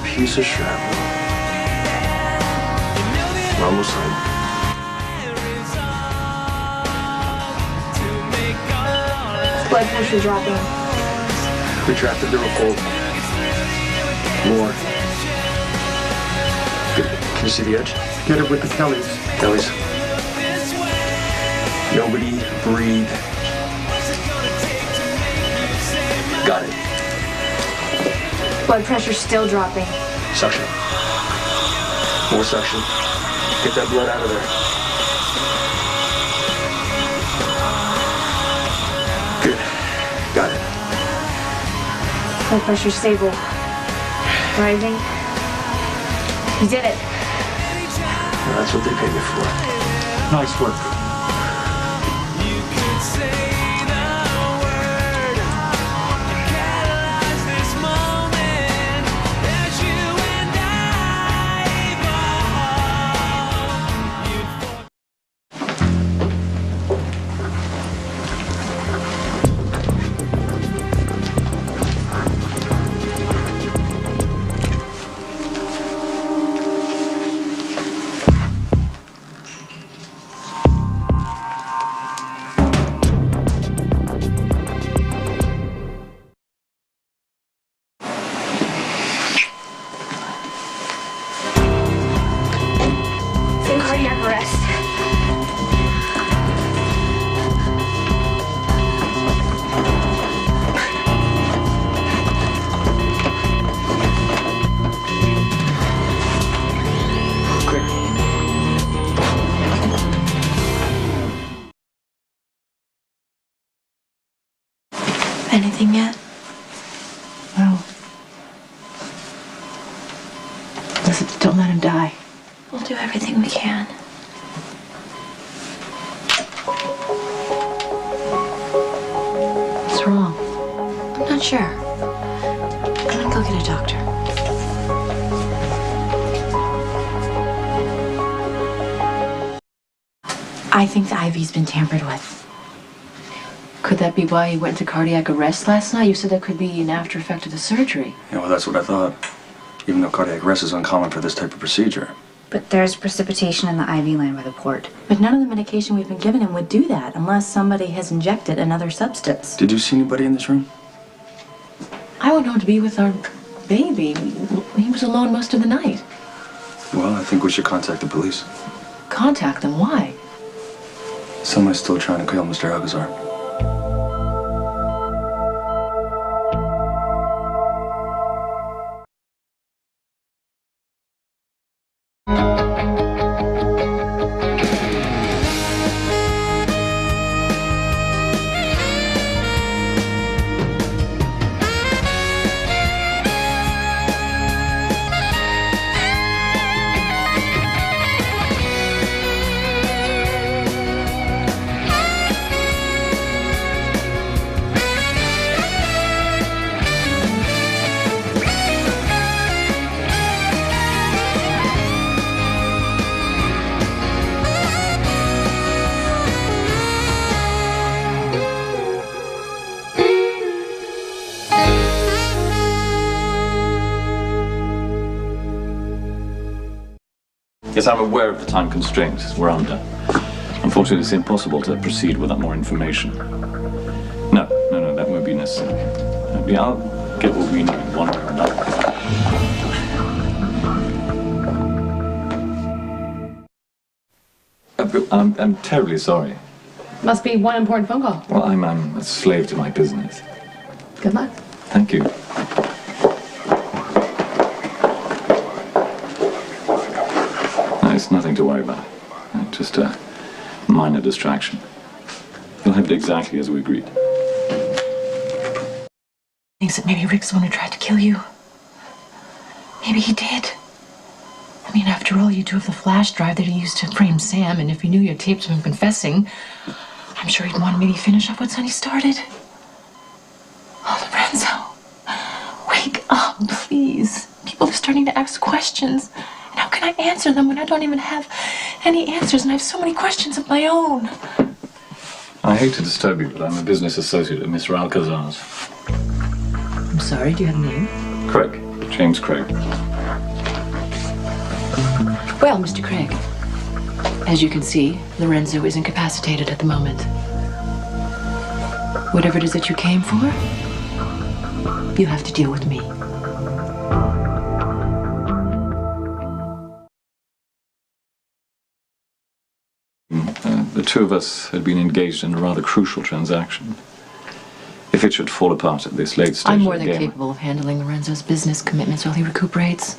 Piece of shrapnel. We're almost home. Blood pressure dropping. Retracted dural fold. More. Good. Can you see the edge? Get it with the Kellys. Kellys. Nobody breathe. Got it. Blood pressure still dropping. Suction. More suction. Get that blood out of there. Good. Got it. Blood pressure stable. Rising. You did it. Well, that's what they paid me for. Nice work. Cardiac arrest. Anything yet? No. Listen, don't let him die. We'll do everything we can. What's wrong? I'm not sure. I'm gonna go get a doctor. I think the IV's been tampered with. Could that be why you went into cardiac arrest last night? You said that could be an after effect of the surgery. Yeah, well, that's what I thought. Even though cardiac arrest is uncommon for this type of procedure. But there's precipitation in the IV line by the port. But none of the medication we've been giving him would do that unless somebody has injected another substance. Did you see anybody in this room? I went home to be with our baby. He was alone most of the night. Well, I think we should contact the police. Contact them? Why? Somebody's still trying to kill Mr. Alcazar. Yes, I'm aware of the time constraints we're under. Unfortunately, it's impossible to proceed without more information. No, that won't be necessary. Yeah, I'll get what we need one way or another. I'm terribly sorry. Must be one important phone call. Well, I'm a slave to my business. Good luck. Thank you. No, it's nothing to worry about. Just a minor distraction. You'll have it exactly as we agreed. Thinks that maybe Rick's the one who tried to kill you. Maybe he did. I mean, after all, you do have the flash drive that he used to frame Sam, and if he knew you had taped him confessing, I'm sure he'd want to maybe finish up what Sonny started. Oh, Lorenzo, wake up, please. People are starting to ask questions. And how can I answer them when I don't even have any answers, and I have so many questions of my own? I hate to disturb you, but I'm a business associate at Mr. Alcazar's. I'm sorry, do you have a name? Craig. James Craig. Well, Mr. Craig, as you can see, Lorenzo is incapacitated at the moment. Whatever it is that you came for, you have to deal with me. The two of us had been engaged in a rather crucial transaction. If it should fall apart at this late stage I'm of more the than game, capable of handling Lorenzo's business commitments while he recuperates.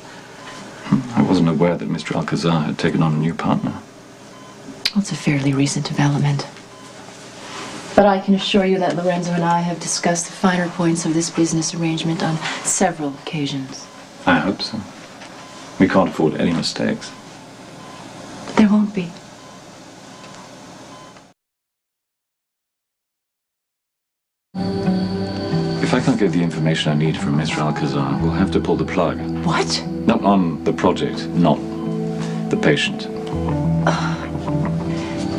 I wasn't aware that Mr. Alcazar had taken on a new partner. Well, it's a fairly recent development. But I can assure you that Lorenzo and I have discussed the finer points of this business arrangement on several occasions. I hope so. We can't afford any mistakes. But there won't be. If I can't get the information I need from Mr. Alcazar, we'll have to pull the plug. What? Not on the project, not the patient.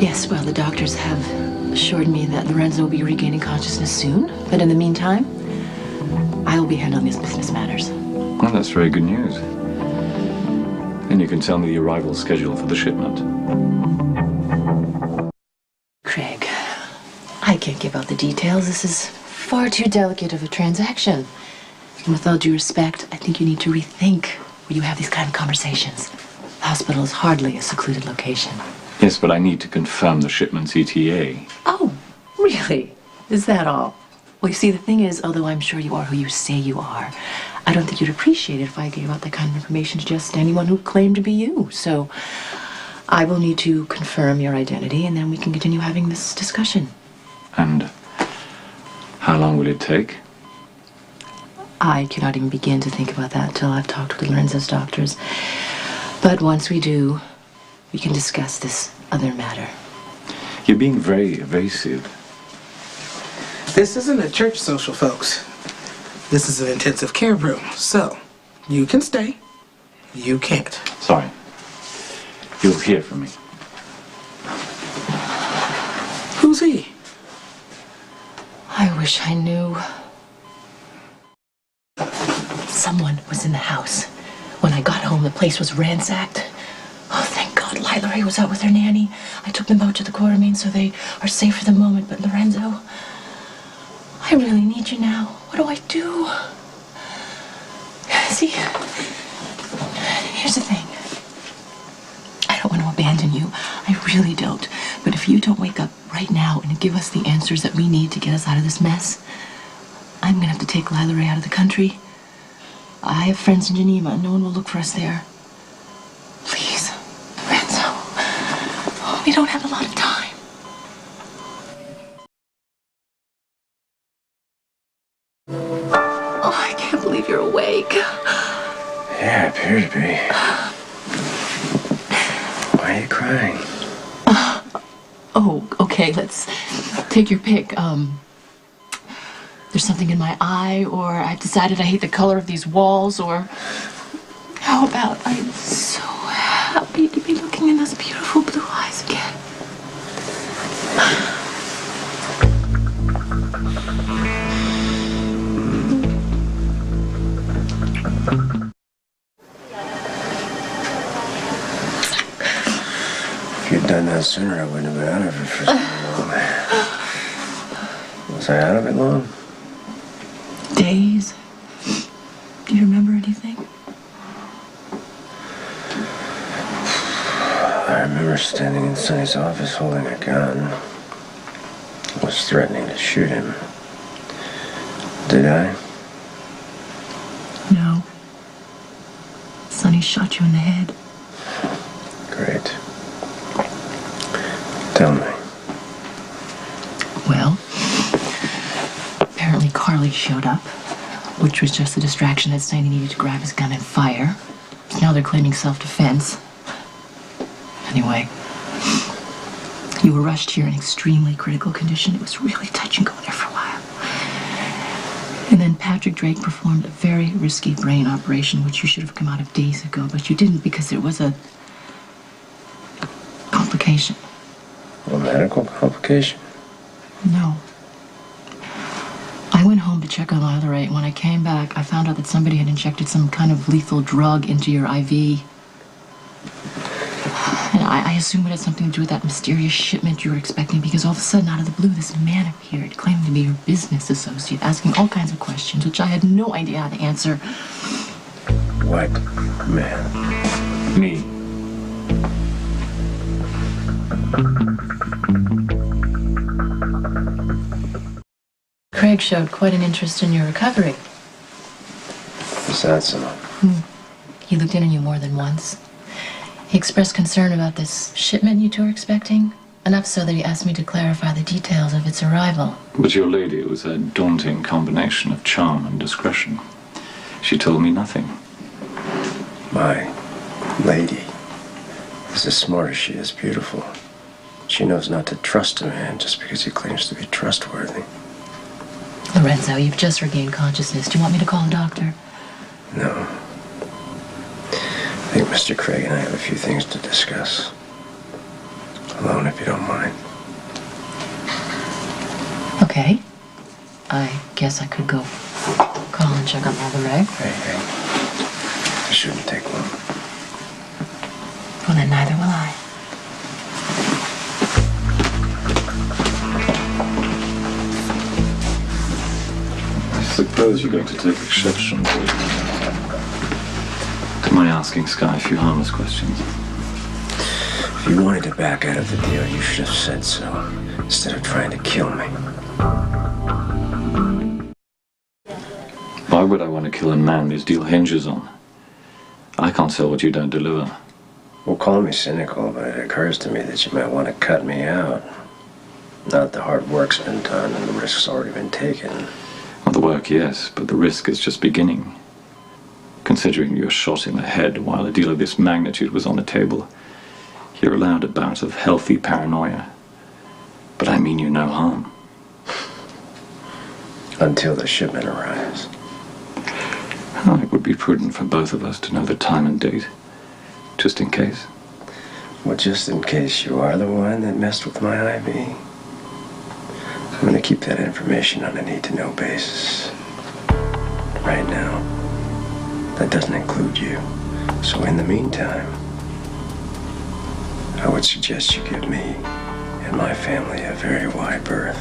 Yes, well, the doctors have assured me that Lorenzo will be regaining consciousness soon. But in the meantime, I will be handling his business matters. Well, that's very good news. Then you can tell me the arrival schedule for the shipment. Craig, I can't give out the details. This is far too delicate of a transaction. And with all due respect, I think you need to rethink when you have these kind of conversations. The hospital is hardly a secluded location. Yes, but I need to confirm the shipment's ETA. Oh, really? Is that all? Well, you see, the thing is, although I'm sure you are who you say you are, I don't think you'd appreciate it if I gave out that kind of information to just anyone who claimed to be you. So I will need to confirm your identity, and then we can continue having this discussion. And how long will it take? I cannot even begin to think about that until I've talked with Lorenzo's doctors. But once we do, we can discuss this other matter. You're being very evasive. This isn't a church social, folks. This is an intensive care room. So, you can stay. You can't. Sorry. You'll hear from me. Who's he? I wish I knew. Someone was in the house. When I got home, the place was ransacked. Oh, thank God Lila Ray was out with her nanny. I took them out to the Quartermain so they are safe for the moment. But Lorenzo, I really need you now. What do I do? See, here's the thing. I don't want to abandon you. I really don't. But if you don't wake up right now and give us the answers that we need to get us out of this mess, I'm gonna have to take Lila Ray out of the country. I have friends in Geneva, and no one will look for us there. Please, Lorenzo. Oh, we don't have a lot of time. Oh, I can't believe you're awake. Yeah, I appear to be. Why are you crying? Oh, okay, let's take your pick. There's something in my eye, or I've decided I hate the color of these walls, or how about I'm so happy to be looking in those beautiful blue eyes again. If you'd done that sooner, I wouldn't have been out of it for so long. Was I out of it long? Days. Do you remember anything? I remember standing in Sonny's office holding a gun. I was threatening to shoot him. Did I? No. Sonny shot you in the head. Great. Tell me. Well, apparently Carly showed up, which was just a distraction that Sonny needed to grab his gun and fire. Now they're claiming self-defense. Anyway, you were rushed here in extremely critical condition. It was really touch and go there for a while. And then Patrick Drake performed a very risky brain operation, which you should have come out of days ago, but you didn't because there was a complication. A medical complication? No. I went home to check on my other eight. When I came back, I found out that somebody had injected some kind of lethal drug into your IV. And I assume it had something to do with that mysterious shipment you were expecting, because all of a sudden, out of the blue, this man appeared, claiming to be your business associate, asking all kinds of questions, which I had no idea how to answer. What man? Me. Craig showed quite an interest in your recovery. Is that so? He looked in on you more than once. He expressed concern about this shipment you two were expecting, enough so that he asked me to clarify the details of its arrival. But your lady was a daunting combination of charm and discretion. She told me nothing. My lady is as smart as she is beautiful. She knows not to trust a man just because he claims to be trustworthy. Lorenzo, you've just regained consciousness. Do you want me to call a doctor? No. I think Mr. Craig and I have a few things to discuss. Alone, if you don't mind. Okay. I guess I could go call and check on Mother Ray. Hey. This shouldn't take long. Well, then neither will I. I suppose you're going to take exception to my asking Sky a few harmless questions. If you wanted to back out of the deal, you should have said so, instead of trying to kill me. Why would I want to kill a man this deal hinges on? I can't sell what you don't deliver. Well, call me cynical, but it occurs to me that you might want to cut me out. Now that the hard work's been done and the risk's already been taken. Well, the work, yes, but the risk is just beginning. Considering you're shot in the head while a deal of this magnitude was on the table, you're allowed a bout of healthy paranoia. But I mean you no harm. Until the shipment arrives. Well, it would be prudent for both of us to know the time and date, just in case. Well, just in case you are the one that messed with my IV. I'm going to keep that information on a need-to-know basis. Right now, that doesn't include you. So in the meantime, I would suggest you give me and my family a very wide berth.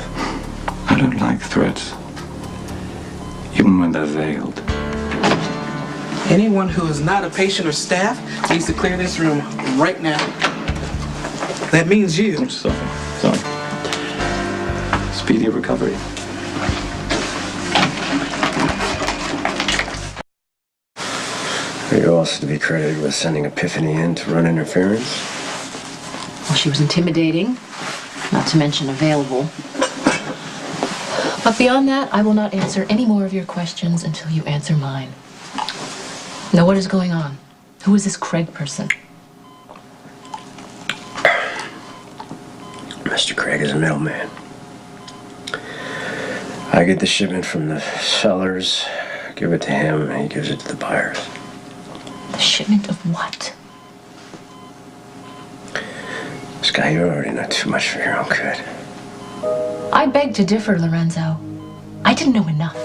I don't like threats, even when they're veiled. Anyone who is not a patient or staff needs to clear this room right now. That means you. I'm sorry. Speedy recovery. Are you also to be credited with sending Epiphany in to run interference? Well, she was intimidating, not to mention available. But beyond that, I will not answer any more of your questions until you answer mine. Now, what is going on? Who is this Craig person? Mr. Craig is a middleman. I get the shipment from the sellers, give it to him, and he gives it to the buyers. A shipment of what? Sky, you already know too much for your own good. I beg to differ, Lorenzo. I didn't know enough.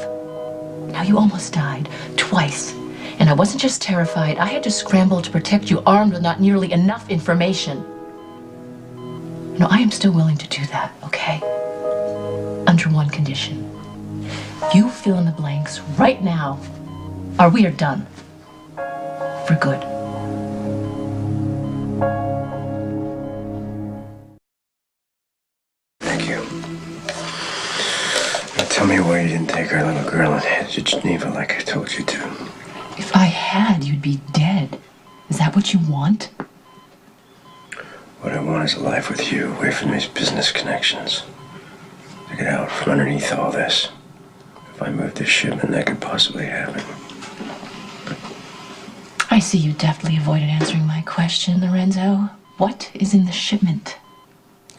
Now, you almost died twice. And I wasn't just terrified. I had to scramble to protect you, armed with not nearly enough information. No, I am still willing to do that, okay? Under one condition. You fill in the blanks right now, or we are done. For good. Thank you. Now tell me why you didn't take our little girl and head to Geneva like I told you to. If I had, you'd be dead. Is that what you want? What I want is a life with you, away from these business connections. To get out from underneath all this. If I move this shipment, that could possibly happen. I see you deftly avoided answering my question, Lorenzo. What is in the shipment?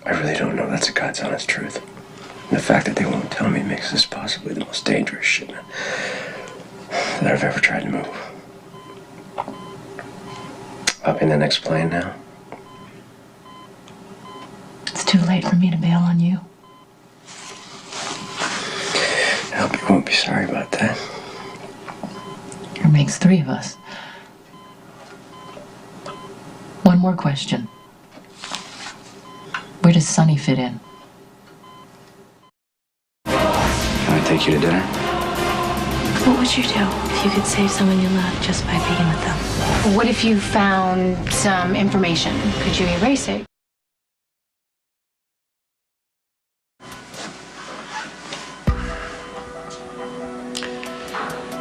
I really don't know. That's the God's honest truth. And the fact that they won't tell me makes this possibly the most dangerous shipment that I've ever tried to move. Up in the next plane now? It's too late for me to bail on you. I hope you won't be sorry about that. It makes three of us. One more question. Where does Sonny fit in? Can I take you to dinner? What would you do if you could save someone you love just by being with them? What if you found some information? Could you erase it?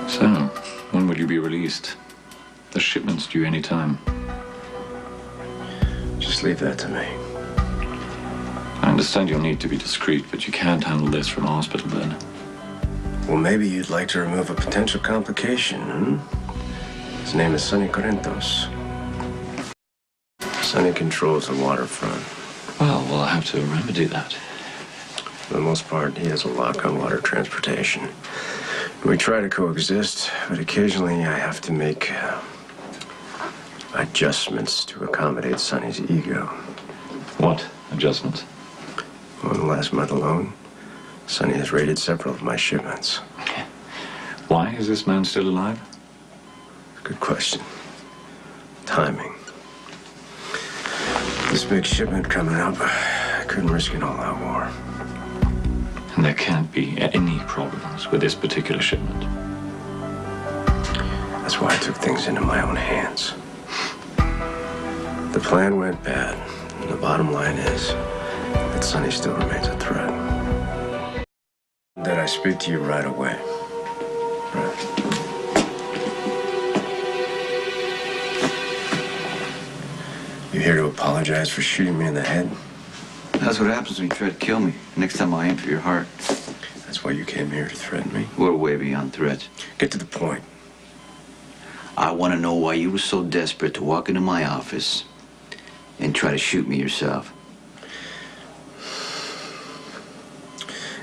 So, when will you be released? The shipment's due any time. Just leave that to me. I understand you'll need to be discreet, but you can't handle this from a hospital bed. Well, maybe you'd like to remove a potential complication, His name is Sonny Corinthos. Sonny controls the waterfront. Well, we'll have to remedy that. For the most part, he has a lock on water transportation. We try to coexist, but occasionally I have to make adjustments to accommodate Sonny's ego. What adjustments? Well, in the last month alone, Sonny has raided several of my shipments. Why is this man still alive? Good question. Timing. This big shipment coming up, I couldn't risk an all-out war. And there can't be any problems with this particular shipment. That's why I took things into my own hands. The plan went bad, and the bottom line is that Sonny still remains a threat. That I speak to you right away. Right. You here to apologize for shooting me in the head? That's what happens when you try to kill me. Next time I'll aim for your heart. That's why you came here to threaten me? We're way beyond threats. Get to the point. I want to know why you were so desperate to walk into my office and try to shoot me yourself.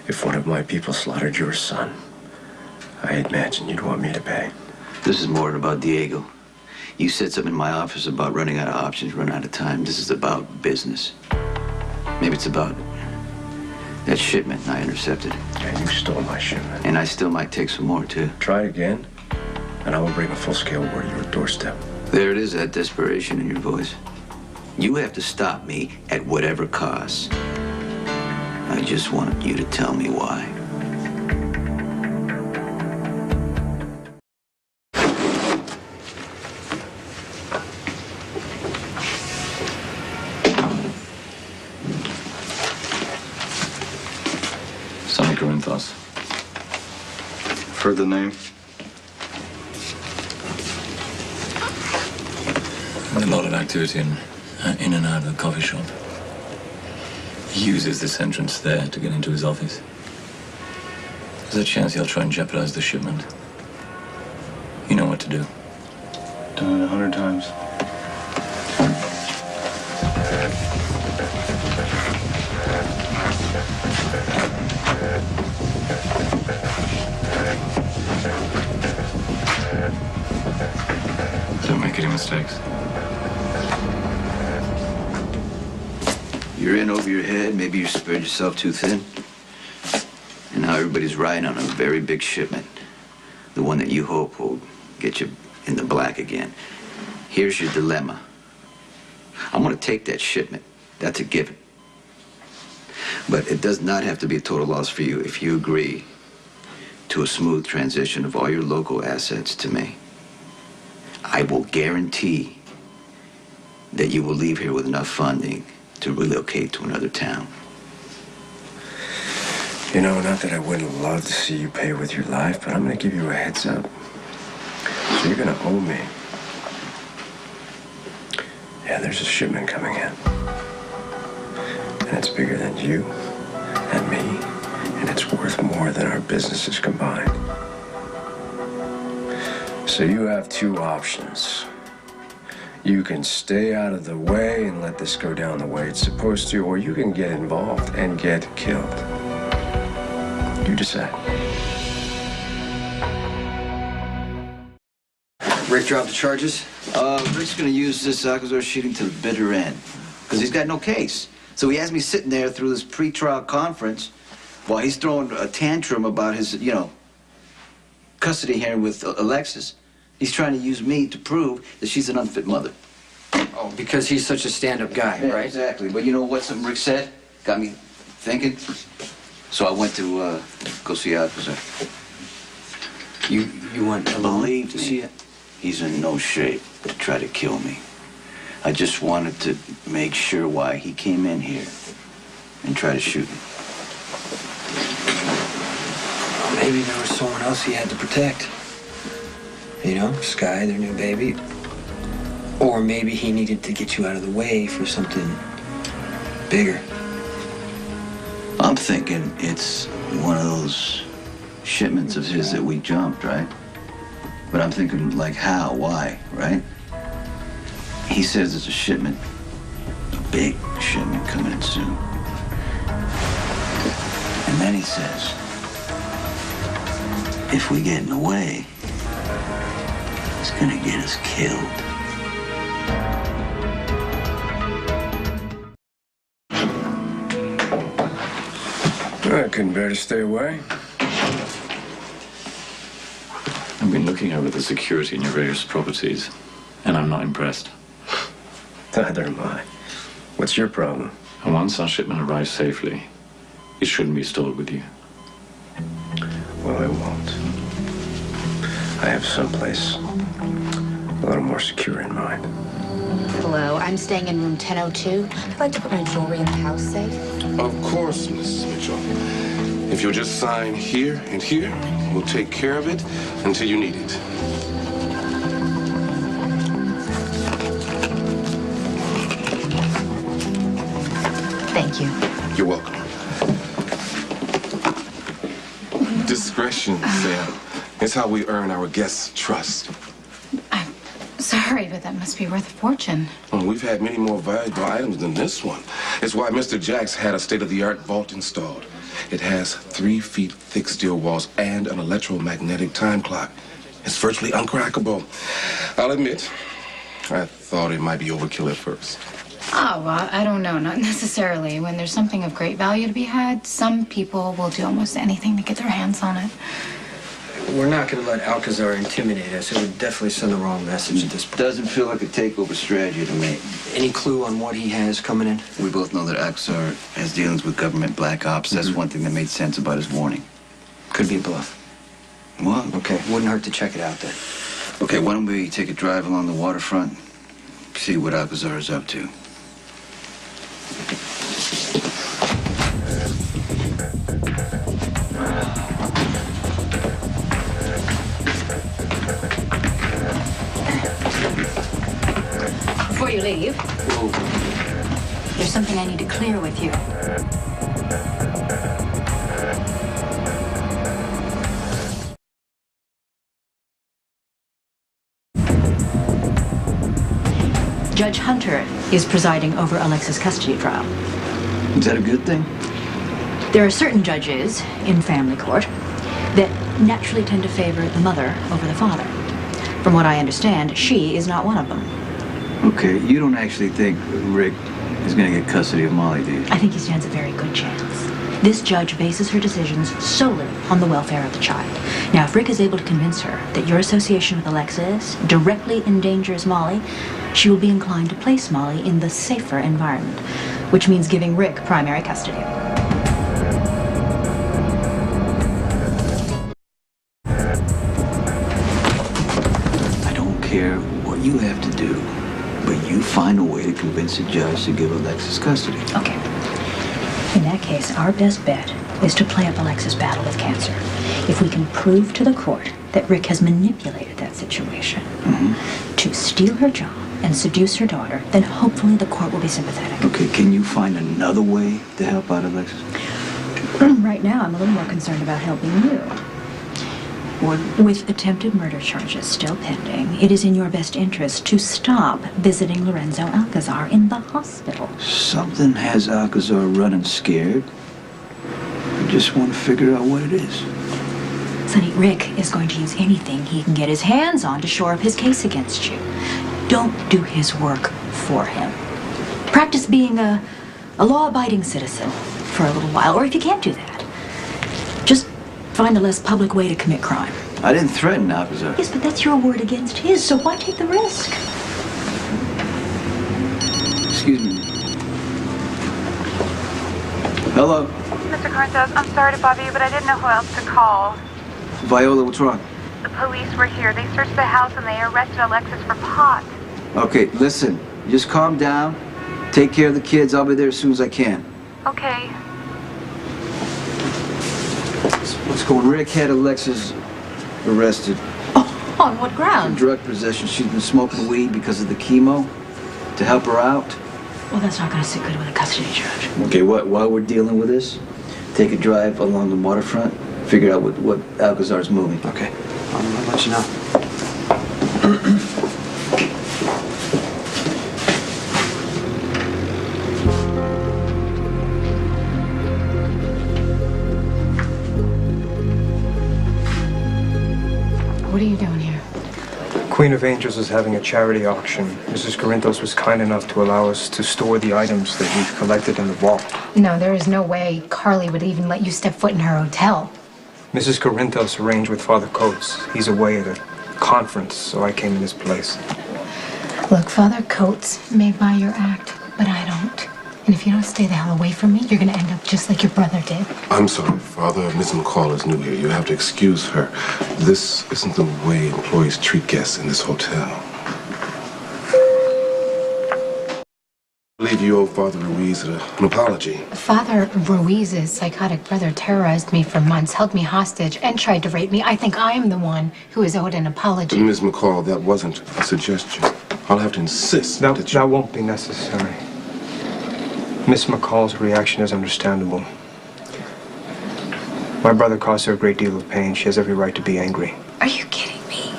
If one of my people slaughtered your son, I imagine you'd want me to pay. This is more than about Diego. You said something in my office about running out of options, run out of time. This is about business. Maybe it's about that shipment I intercepted. Yeah, you stole my shipment. And I still might take some more, too. Try it again, and I will bring a full-scale war to your doorstep. There it is, that desperation in your voice. You have to stop me at whatever cost. I just want you to tell me why. Sonny Corinthos. I've heard the name. A lot of activity in and out of the coffee shop. He uses this entrance there to get into his office. There's a chance he'll try and jeopardize the shipment. You know what to do. Done it 100 times. Don't make any mistakes. You're in over your head. Maybe you spread yourself too thin. And now everybody's riding on a very big shipment. The one that you hope will get you in the black again. Here's your dilemma. I'm gonna take that shipment. That's a given. But it does not have to be a total loss for you if you agree to a smooth transition of all your local assets to me. I will guarantee that you will leave here with enough funding to relocate to another town. You know, not that I wouldn't love to see you pay with your life, but I'm gonna give you a heads up. So you're gonna owe me. Yeah, there's a shipment coming in. And it's bigger than you and me, and it's worth more than our businesses combined. So you have two options. You can stay out of the way and let this go down the way it's supposed to, or you can get involved and get killed. You decide. Rick dropped the charges? Rick's gonna use this Alcazar shooting to the bitter end, because he's got no case. So he has me sitting there through this pre-trial conference while he's throwing a tantrum about his, custody hearing with Alexis. He's trying to use me to prove that she's an unfit mother. Oh, because he's such a stand-up guy, Yeah, right? exactly. But you know what something Rick said? Got me thinking. So I went to go see Alcazar. You went alone Believe to me, see it? he's in no shape to try to kill me. I just wanted to make sure why he came in here and tried to shoot me. Maybe there was someone else he had to protect. Sky, their new baby. Or maybe he needed to get you out of the way for something bigger. I'm thinking it's one of those shipments of his that we jumped, right? But I'm thinking, like, how, why, right? He says there's a shipment, a big shipment coming in soon. And then he says, if we get in the way, it's gonna get us killed. I couldn't bear to stay away. I've been looking over the security in your various properties, and I'm not impressed. Neither am I. What's your problem? And once our shipment arrives safely, it shouldn't be stored with you. Well, I won't. I have someplace a little more secure in mind. Hello, I'm staying in room 1002. I'd like to put my jewelry in the house safe. Of course, Mrs. Mitchell. If you'll just sign here and here, we'll take care of it until you need it. Thank you. You're welcome. Discretion, Sam. It's how we earn our guests' trust. Sorry, but that must be worth a fortune. And we've had many more valuable items than this one. It's why Mr. Jacks had a state-of-the-art vault installed. It has 3 feet thick steel walls and an electromagnetic time clock. It's virtually uncrackable. I'll admit, I thought it might be overkill at first. Oh, well, I don't know. Not necessarily. When there's something of great value to be had, some people will do almost anything to get their hands on it. We're not going to let Alcazar intimidate us. It would definitely send the wrong message at this point. Doesn't feel like a takeover strategy to me. Any clue on what he has coming in? We both know that Alcazar has dealings with government black ops. That's one thing that made sense about his warning. Could be a bluff. What? Okay, wouldn't hurt to check it out then. Okay, why don't we take a drive along the waterfront, see what Alcazar is up to. Before you leave, there's something I need to clear with you. Judge Hunter is presiding over Alexis' custody trial. Is that a good thing? There are certain judges in family court that naturally tend to favor the mother over the father. From what I understand, she is not one of them. Okay, you don't actually think Rick is going to get custody of Molly, do you? I think he stands a very good chance. This judge bases her decisions solely on the welfare of the child. Now, if Rick is able to convince her that your association with Alexis directly endangers Molly, she will be inclined to place Molly in the safer environment, which means giving Rick primary custody. care what you have to do, but you find a way to convince the judge to give Alexis custody. Okay. In that case, our best bet is to play up Alexis' battle with cancer. If we can prove to the court that Rick has manipulated that situation to steal her job and seduce her daughter, then hopefully the court will be sympathetic. Okay, can you find another way to help out Alexis? Right now, I'm a little more concerned about helping you. With attempted murder charges still pending, it is in your best interest to stop visiting Lorenzo Alcazar in the hospital. Something has Alcazar running scared. I just want to figure out what it is. Sonny, Rick is going to use anything he can get his hands on to shore up his case against you. Don't do his work for him. Practice being a law-abiding citizen for a little while, or if you can't do that, just find a less public way to commit crime. I didn't threaten Alcazar. Yes, but that's your word against his, so why take the risk? Excuse me. Hello? Mr. Corinthos, I'm sorry to bother you, but I didn't know who else to call. Viola, what's wrong? The police were here. They searched the house and they arrested Alexis for pot. Okay, listen. Just calm down. Take care of the kids. I'll be there as soon as I can. Okay. What's going on? Rick had Alexis arrested. On what ground? Drug possession. She's been smoking weed because of the chemo. To help her out. Well, that's not going to sit good with a custody judge. Okay, while we're dealing with this, take a drive along the waterfront. Figure out what Alcazar's moving. Okay. I'll let you know. What are you doing here? Queen of Angels is having a charity auction. Mrs. Corinthos was kind enough to allow us to store the items that we've collected in the vault. No, there is no way Carly would even let you step foot in her hotel. Mrs. Corinthos arranged with Father Coates. He's away at a conference, so I came in his place. Look, Father Coates may buy your act, but I don't. And if you don't stay the hell away from me, you're going to end up just like your brother did. I'm sorry, Father. Miss McCall is new here. You have to excuse her. This isn't the way employees treat guests in this hotel. I believe you owe Father Ruiz an apology. Father Ruiz's psychotic brother terrorized me for months, held me hostage, and tried to rape me. I think I'm the one who is owed an apology. Miss McCall, that wasn't a suggestion. I'll have to insist that won't be necessary. Miss McCall's reaction is understandable. My brother caused her a great deal of pain. She has every right to be angry. Are you kidding me?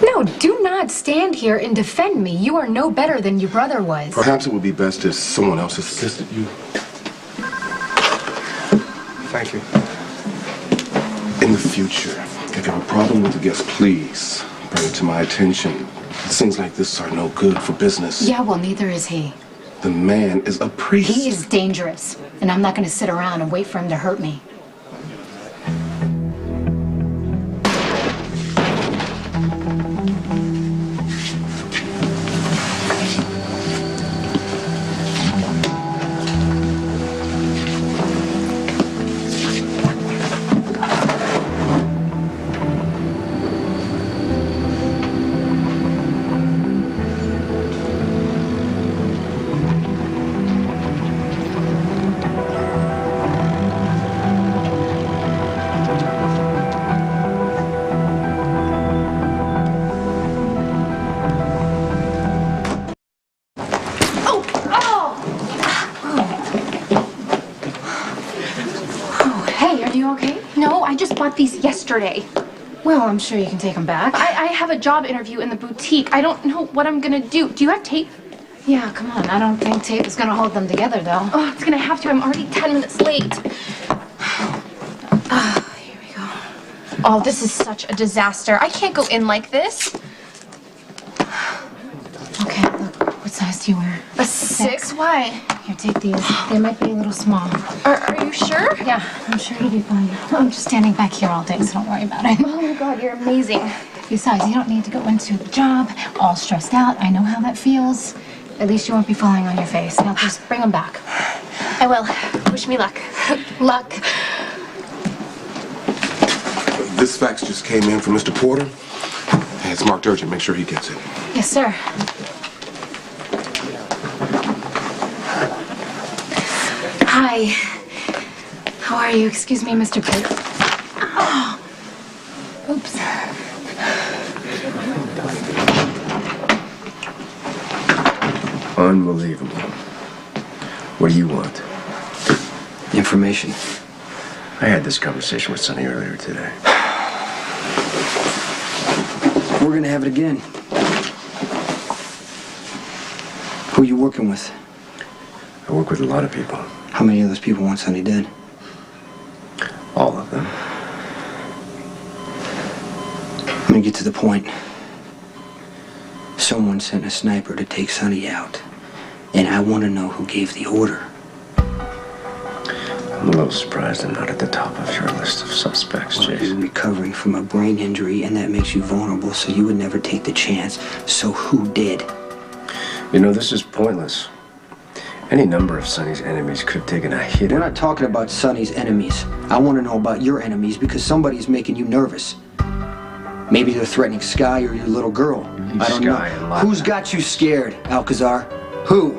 No, do not stand here and defend me. You are no better than your brother was. Perhaps it would be best if someone else assisted you. Thank you. In the future, if you have a problem with the guest, please bring it to my attention. Things like this are no good for business. Yeah, well, neither is he. The man is a priest. He is dangerous, and I'm not going to sit around and wait for him to hurt me. These yesterday. Well, I'm sure you can take them back. I have a job interview in the boutique. I don't know what I'm gonna do. Do you have tape? Yeah, come on. I don't think tape is gonna hold them together, though. Oh, it's gonna have to. I'm already 10 minutes late. Here we go. Oh, this is such a disaster. I can't go in like this. Okay, look. What size do you wear? A 6? Why? Here, take these. They might be a little small. Are you sure? Yeah, I'm sure you'll be fine. I'm just standing back here all day, so don't worry about it. Oh my God, you're amazing. Besides, you don't need to go into the job all stressed out. I know how that feels. At least you won't be falling on your face. Now just bring them back. I will. Wish me luck. Luck. This fax just came in from Mr. Porter. It's marked urgent. Make sure he gets it. Yes, sir. Hi. How are you? Excuse me, Mr. Pitt. Oh. Oops. Unbelievable. What do you want? Information. I had this conversation with Sonny earlier today. We're gonna have it again. Who are you working with? I work with a lot of people. How many of those people want Sonny dead? All of them. Let me get to the point. Someone sent a sniper to take Sonny out. And I want to know who gave the order. I'm a little surprised I'm not at the top of your list of suspects, Well, Jason. you're recovering from a brain injury, and that makes you vulnerable, so you would never take the chance. So who did? You know, this is pointless. Any number of Sonny's enemies could have taken a hit. We're not talking about Sonny's enemies. I want to know about your enemies because somebody's making you nervous. Maybe they're threatening Sky or your little girl. I don't know. Who's got you scared, Alcazar? Who?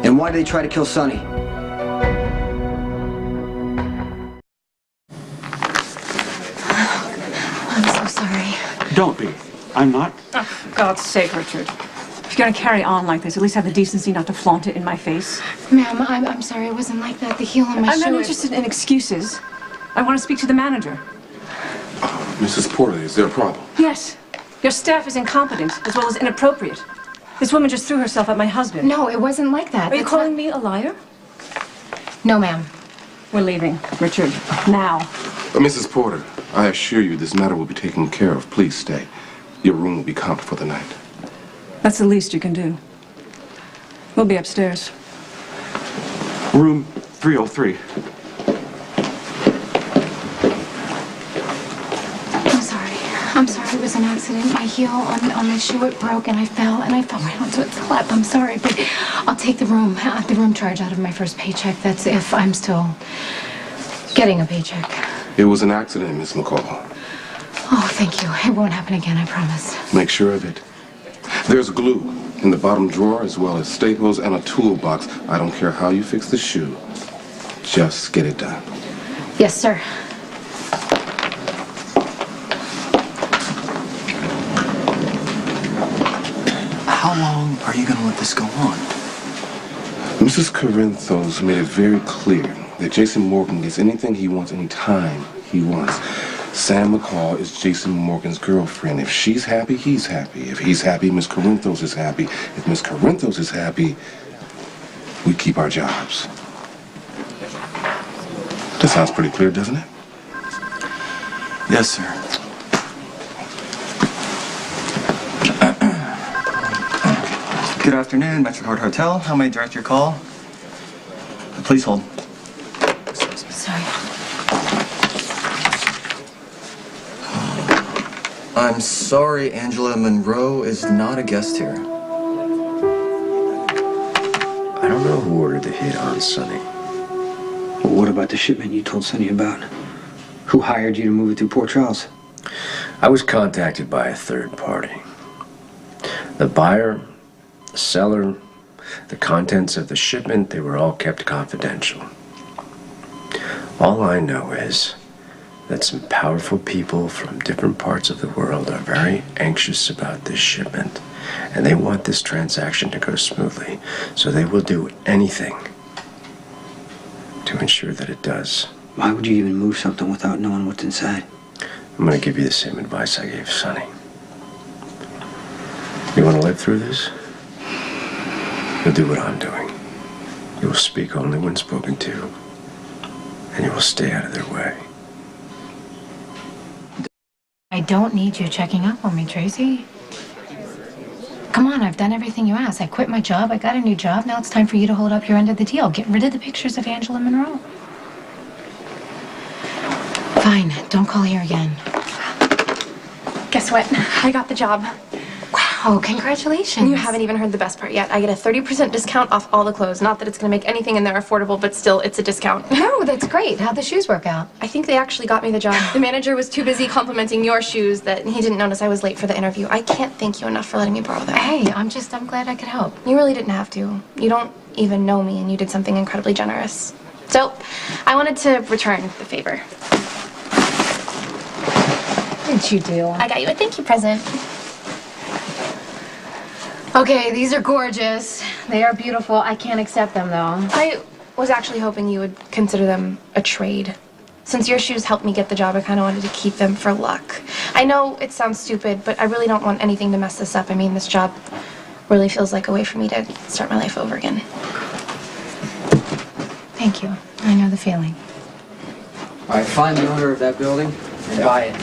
And why did they try to kill Sonny? I'm so sorry. Don't be. I'm not. Oh, for God's sake, Richard. If you're gonna carry on like this, at least have the decency not to flaunt it in my face. Ma'am, I'm sorry. It wasn't like that. The heel on my I'm shoe. not interested in excuses. I want to speak to the manager. Mrs. Porter, is there a problem? Yes. Your staff is incompetent as well as inappropriate. This woman just threw herself at my husband. No, it wasn't like that. Are you calling me a liar? No, ma'am. We're leaving, Richard. Now. Mrs. Porter, I assure you this matter will be taken care of. Please stay. Your room will be comped for the night. That's the least you can do. We'll be upstairs. Room 303. I'm sorry. It was an accident. My heel on my shoe, it broke, and I fell right onto its lap. I'm sorry, but I'll take the room charge out of my first paycheck. That's if I'm still getting a paycheck. It was an accident, Miss McCall. Oh, thank you. It won't happen again, I promise. Make sure of it. There's glue in the bottom drawer as well as staples and a toolbox. I don't care how you fix the shoe. Just get it done. Yes, sir. How long are you going to let this go on? Mrs. Corinthos made it very clear that Jason Morgan gets anything he wants anytime he wants. Sam McCall is Jason Morgan's girlfriend. If she's happy, he's happy. If he's happy, Miss Corinthos is happy. If Miss Corinthos is happy, we keep our jobs. That sounds pretty clear, doesn't it? Yes, sir. Good afternoon, Metrocard Hotel. How may I direct your call? Please hold. Sorry. I'm sorry, Angela Monroe is not a guest here. I don't know who ordered the hit on Sonny. Well, what about the shipment you told Sonny about? Who hired you to move it through Port Charles? I was contacted by a third party. The buyer, the seller, the contents of the shipment, they were all kept confidential. All I know is that some powerful people from different parts of the world are very anxious about this shipment, and they want this transaction to go smoothly, so they will do anything to ensure that it does. Why would you even move something without knowing what's inside? I'm going to give you the same advice I gave Sonny. You want to live through this? You'll do what I'm doing. You will speak only when spoken to, and you will stay out of their way. I don't need you checking up on me, Tracy. Come on, I've done everything you asked. I quit my job, I got a new job. Now it's time for you to hold up your end of the deal. Get rid of the pictures of Angela Monroe. Fine, don't call here again. Guess what? I got the job. Wow. Oh, congratulations. You haven't even heard the best part yet. I get a 30% discount off all the clothes. Not that it's going to make anything in there affordable, but still, it's a discount. No, that's great. How'd the shoes work out? I think they actually got me the job. The manager was too busy complimenting your shoes that he didn't notice I was late for the interview. I can't thank you enough for letting me borrow them. Hey, I'm glad I could help. You really didn't have to. You don't even know me, and you did something incredibly generous. So, I wanted to return the favor. What did you do? I got you a thank you present. Okay, these are gorgeous. They are beautiful. I can't accept them, though. I was actually hoping you would consider them a trade. Since your shoes helped me get the job, I kind of wanted to keep them for luck. I know it sounds stupid, but I really don't want anything to mess this up. I mean, this job really feels like a way for me to start my life over again. Thank you. I know the feeling. All right, find the owner of that building and buy it.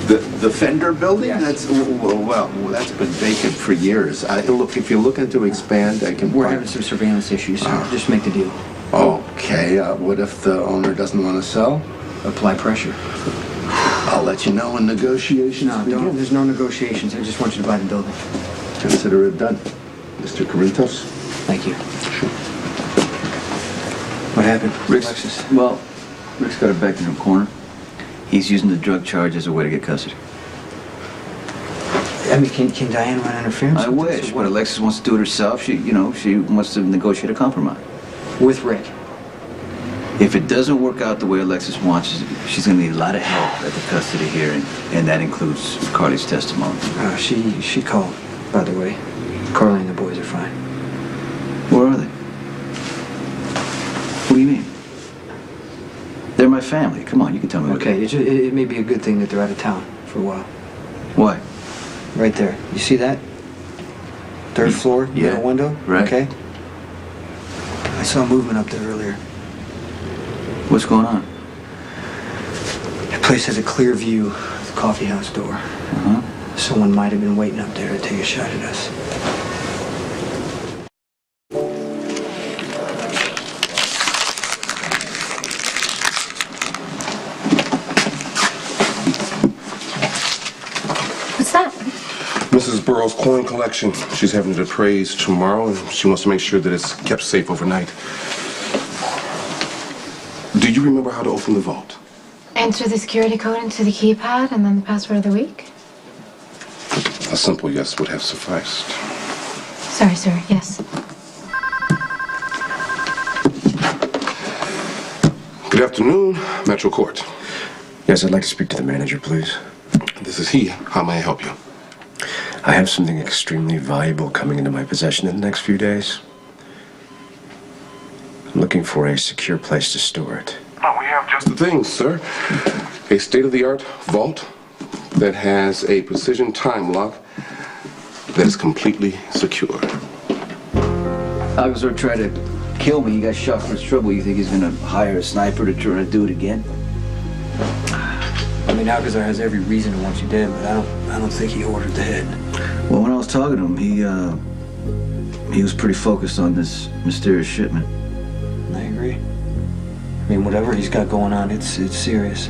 The Fender building? Yes. That's that's been vacant for years. Look, if you're looking to expand, I can. We're having some surveillance issues, so just make the deal. Okay. What if the owner doesn't want to sell? Apply pressure. I'll let you know when negotiations. No, there's no negotiations. I just want you to buy the building. Consider it done, Mr. Corinthos. Thank you. What happened, Alexis? Well, Rick's got it back in the corner. He's using the drug charge as a way to get custody. I mean, can Diane run interference? I wish, but Alexis wants to do it herself. She wants to negotiate a compromise. With Rick? If it doesn't work out the way Alexis wants, she's going to need a lot of help at the custody hearing, and that includes Carly's testimony. She called, by the way. Carly and the boys are fine. Where are they? What do you mean? They're my family. Come on, you can tell me. Okay, it may be a good thing that they're out of town for a while. Why? Right there. You see that? Third floor, middle window? Right. Okay. I saw movement up there earlier. What's going on? The place has a clear view of the coffee house door. Uh-huh. Someone might have been waiting up there to take a shot at us. What's that? Mrs. Burrow's coin collection. She's having it appraised tomorrow, and she wants to make sure that it's kept safe overnight. Do you remember how to open the vault? Enter the security code into the keypad and then the password of the week? A simple yes would have sufficed. Sorry, sir. Yes. Good afternoon, Metro Court. Yes, I'd like to speak to the manager, please. This is he. How may I help you? I have something extremely valuable coming into my possession in the next few days. I'm looking for a secure place to store it. Oh, we have just the thing, sir. A state-of-the-art vault that has a precision time lock that is completely secure. Alcazar tried to kill me. He got shot for his trouble. You think he's going to hire a sniper to try to do it again? I mean, Alcazar has every reason to want you dead, but I don't think he ordered the head. Well, when I was talking to him, he was pretty focused on this mysterious shipment. I agree. I mean, whatever he's got going on, it's serious.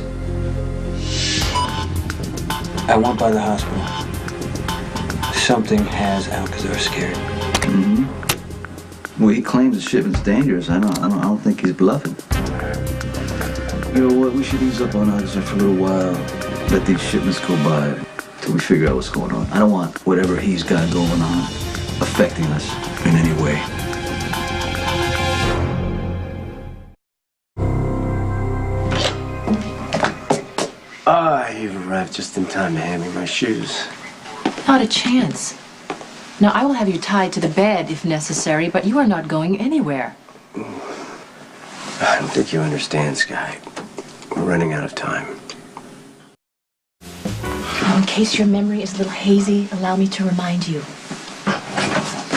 I went by the hospital. Something has Alcazar scared. Well, he claims the shipment's dangerous. I don't think he's bluffing. You know what? We should ease up on Alcazar for a little while. Let these shipments go by till we figure out what's going on. I don't want whatever he's got going on affecting us in any way. You've arrived just in time to hand me my shoes. Not a chance. Now, I will have you tied to the bed if necessary, but you are not going anywhere. I don't think you understand, Sky. We're running out of time. Now, in case your memory is a little hazy, allow me to remind you.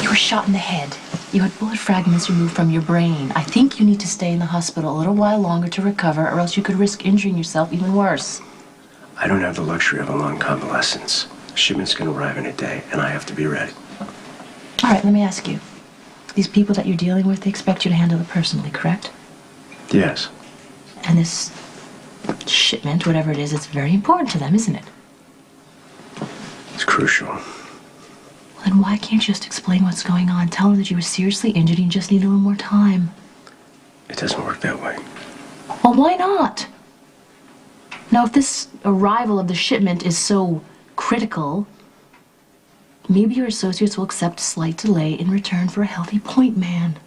You were shot in the head. You had bullet fragments removed from your brain. I think you need to stay in the hospital a little while longer to recover, or else you could risk injuring yourself even worse. I don't have the luxury of a long convalescence. Shipment's gonna arrive in a day, and I have to be ready. All right, let me ask you. These people that you're dealing with, they expect you to handle it personally, correct? Yes. And this shipment, whatever it is, it's very important to them, isn't it? It's crucial. Well, Then why can't you just explain what's going on? Tell him that you were seriously injured and you just need a little more time. It doesn't work that way. Well, why not? Now, if this arrival of the shipment is so critical, maybe your associates will accept a slight delay in return for a healthy point man.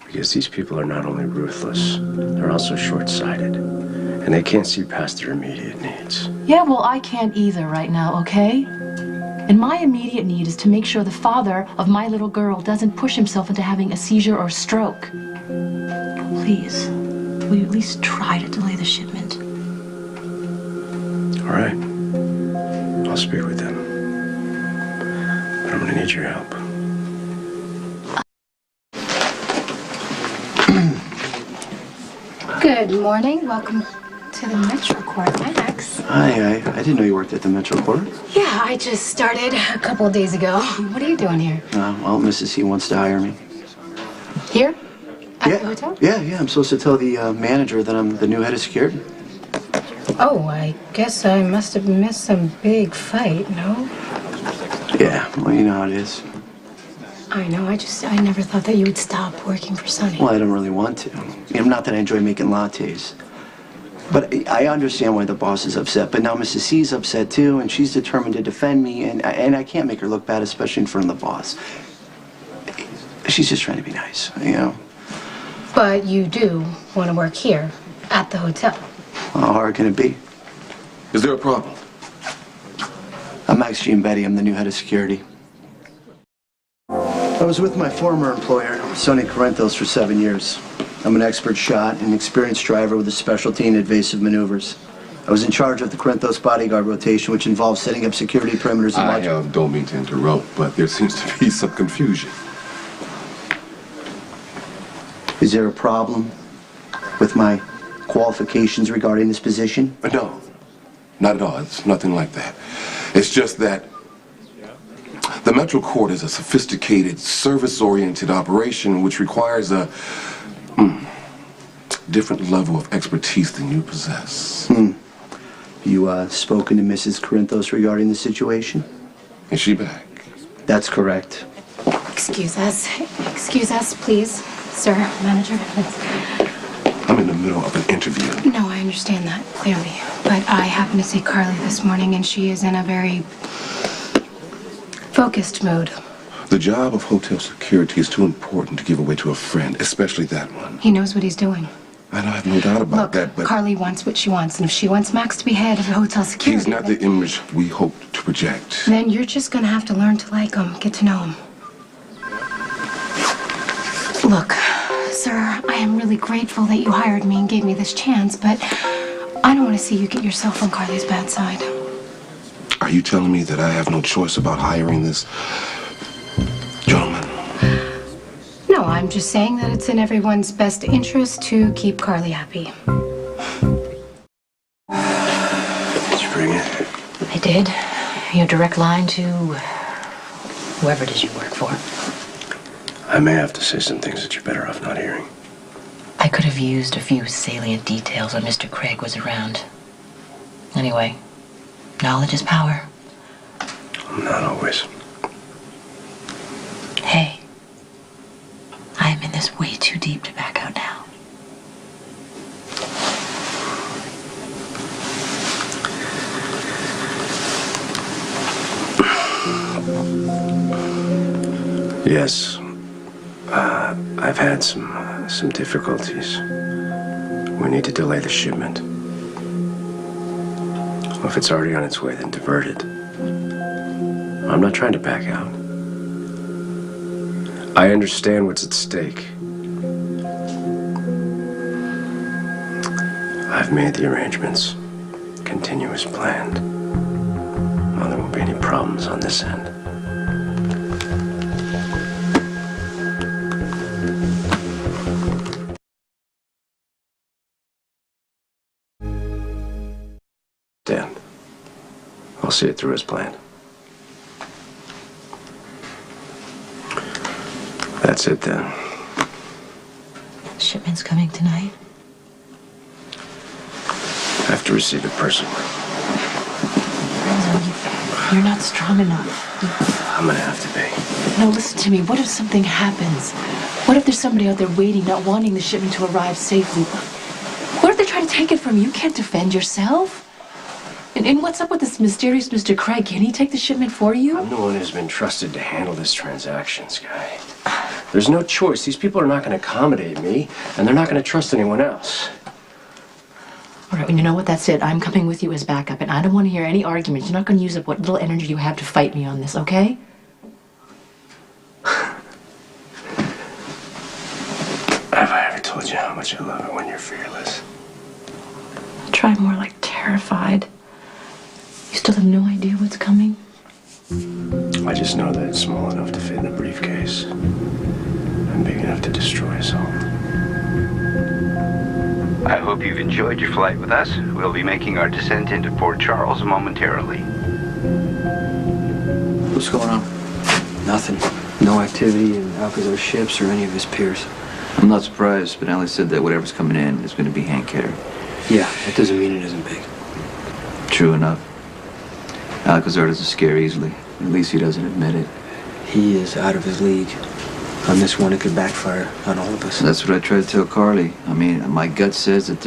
Because these people are not only ruthless, they're also short-sighted. And they can't see past their immediate needs. Yeah, well, I can't either right now, okay? And my immediate need is to make sure the father of my little girl doesn't push himself into having a seizure or stroke. Please, will you at least try to delay the shipment? All right. I'll speak with them. But I'm gonna need your help. Good morning. Welcome to the Metro Court, Max. Hi, I didn't know you worked at the Metro Court. Yeah, I just started a couple of days ago. What are you doing here? Well, Mrs. C wants to hire me. Here? At the hotel? Yeah, I'm supposed to tell the manager that I'm the new head of security. Oh, I guess I must have missed some big fight, no? Yeah, well, you know how it is. I know, I never thought that you would stop working for Sonny. Well, I don't really want to. Not that I enjoy making lattes. But I understand why the boss is upset. But now Mrs. C is upset too, and she's determined to defend me, and I can't make her look bad, especially in front of the boss. She's just trying to be nice, you know? But you do want to work here, at the hotel. How hard can it be? Is there a problem? I'm Max Giambetti. I'm the new head of security. I was with my former employer, Sonny Corinthos, for 7 years. I'm an expert shot and experienced driver with a specialty in evasive maneuvers. I was in charge of the Corinthos bodyguard rotation, which involves setting up security perimeters and I don't mean to interrupt, but there seems to be some confusion. Is there a problem with my qualifications regarding this position? No, not at all. It's nothing like that. It's just that the Metro Court is a sophisticated, service-oriented operation which requires a different level of expertise than you possess. You spoken to Mrs. Corinthos regarding the situation? Is she back? That's correct. Excuse us, please, sir, manager. I'm in the middle of an interview. No, I understand that, clearly. But I happened to see Carly this morning, and she is in a very focused mood. The job of hotel security is too important to give away to a friend, especially that one. He knows what he's doing. I have no doubt about that, but Carly wants what she wants, and if she wants Max to be head of the hotel security... he's not the image we hoped to project. Then you're just gonna have to learn to like him, get to know him. Look, sir, I am really grateful that you hired me and gave me this chance, but I don't want to see you get yourself on Carly's bad side. Are you telling me that I have no choice about hiring this gentleman? No, I'm just saying that it's in everyone's best interest to keep Carly happy. Did you bring it? I did. Your direct line to whoever it is you work for. I may have to say some things that you're better off not hearing. I could have used a few salient details when Mr. Craig was around. Anyway, knowledge is power. Not always. Hey, I am in this way too deep to back out now. Yes. I've had some difficulties. We need to delay the shipment. Well, if it's already on its way, then divert it. I'm not trying to back out. I understand what's at stake. I've made the arrangements. Continue as planned. Well, there won't be any problems on this end. Dan, I'll see it through as planned. That's it then. Shipment's coming tonight. I have to receive it personally. You're not strong enough. I'm gonna have to be. No, listen to me. What if something happens? What if there's somebody out there waiting, not wanting the shipment to arrive safely? What if they try to take it from you? You can't defend yourself. And what's up with this mysterious Mr. Craig? Can he take the shipment for you? I'm the one who's been trusted to handle this transaction, Sky. There's no choice. These people are not going to accommodate me, and they're not going to trust anyone else. All right, well, you know what? That's it. I'm coming with you as backup, and I don't want to hear any arguments. You're not going to use up what little energy you have to fight me on this, okay? Have I ever told you how much I love it when you're fearless? Try more like terrified. You still have no idea what's coming? I just know that it's small enough to fit in a briefcase and big enough to destroy us all. I hope you've enjoyed your flight with us. We'll be making our descent into Port Charles momentarily. What's going on? Nothing. No activity in Alcazar's ships or any of his peers. I'm not surprised. Spinelli said that whatever's coming in is going to be hand-carried. Yeah, that doesn't mean it isn't big. True enough. Alcazar doesn't scare easily. At least he doesn't admit it. He is out of his league. On this one, it could backfire on all of us. That's what I tried to tell Carly. I mean, my gut says that,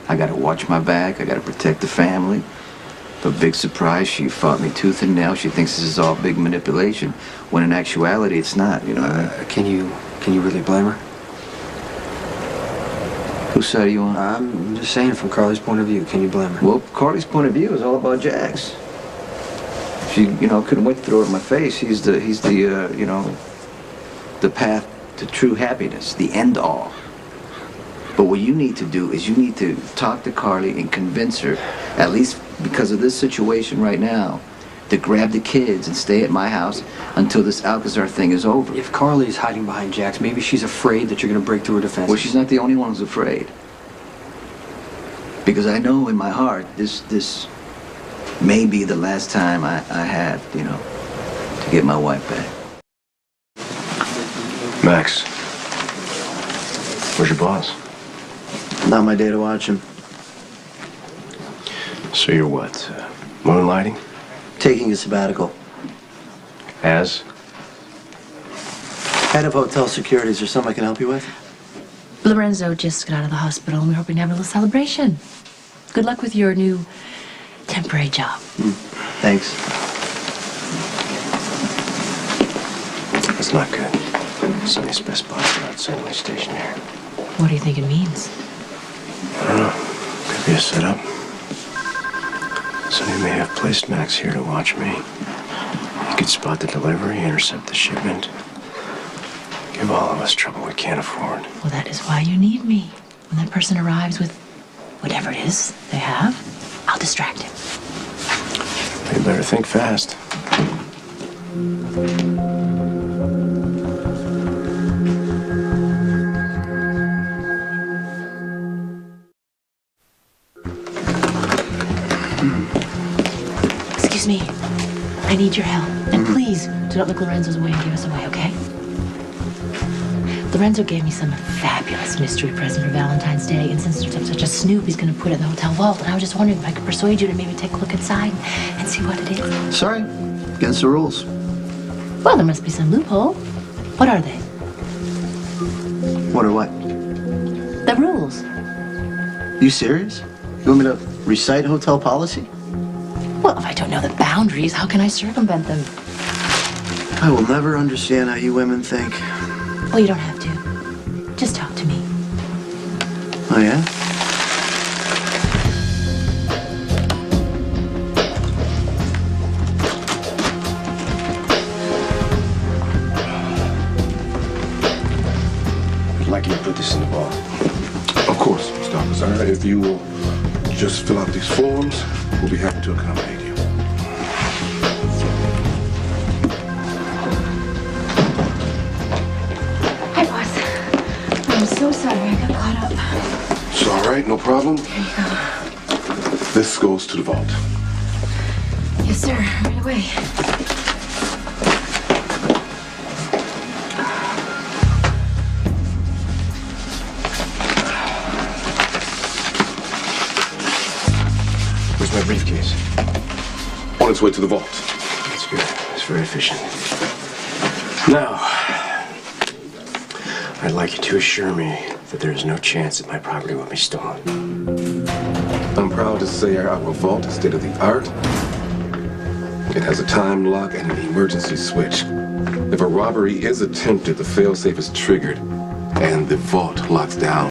I got to watch my back. I got to protect the family. But big surprise, she fought me tooth and nail. She thinks this is all big manipulation, when in actuality, it's not, you know what I mean? Can you really blame her? Whose side are you on? I'm just saying from Carly's point of view, can you blame her? Well, Carly's point of view is all about Jax. She, couldn't wait to throw it in my face. He's the path to true happiness, the end all. But what you need to do is you need to talk to Carly and convince her, at least because of this situation right now, to grab the kids and stay at my house until this Alcazar thing is over. If Carly's hiding behind Jax, maybe she's afraid that you're going to break through her defense. Well, she's not the only one who's afraid. Because I know in my heart, this may be the last time I have, to get my wife back. Max, where's your boss? Not my day to watch him. So you're what, moonlighting? Taking a sabbatical. As? Head of hotel security. Is there something I can help you with? Lorenzo just got out of the hospital, and we're hoping to have a little celebration. Good luck with your new temporary job. Thanks. That's not good. Sonny's best spots are outside my station here. What do you think it means? I don't know. Could be a setup. Sonny may have placed Max here to watch me. He could spot the delivery, intercept the shipment. Give all of us trouble we can't afford. Well, that is why you need me. When that person arrives with whatever it is they have, I'll distract him. You better think fast. Excuse me. I need your help. And please, do not look Lorenzo's way and give us away, okay? Lorenzo gave me some fabulous mystery present for Valentine's Day, and since I'm such a snoop, he's going to put it in the hotel vault. And I was just wondering if I could persuade you to maybe take a look inside and see what it is. Sorry, against the rules. Well, there must be some loophole. What are they? What or what? The rules. You serious? You want me to recite hotel policy? Well, if I don't know the boundaries, how can I circumvent them? I will never understand how you women think. Well, you don't have to. Just talk to me. Oh, yeah? I'd like you to put this in the vault. Of course, Mr. Alcazar. If you will just fill out these forms, we'll be happy to accommodate you. Hi, boss. I'm so sorry I got caught up. It's all right, no problem. Here you go. This goes to the vault. Yes, sir. Right away. Where's my briefcase? On its way to the vault. That's good. As very efficient. Now, I'd like you to assure me that there is no chance that my property will be stolen. I'm proud to say our vault is state of the art. It has a time lock and an emergency switch. If a robbery is attempted, the failsafe is triggered and the vault locks down.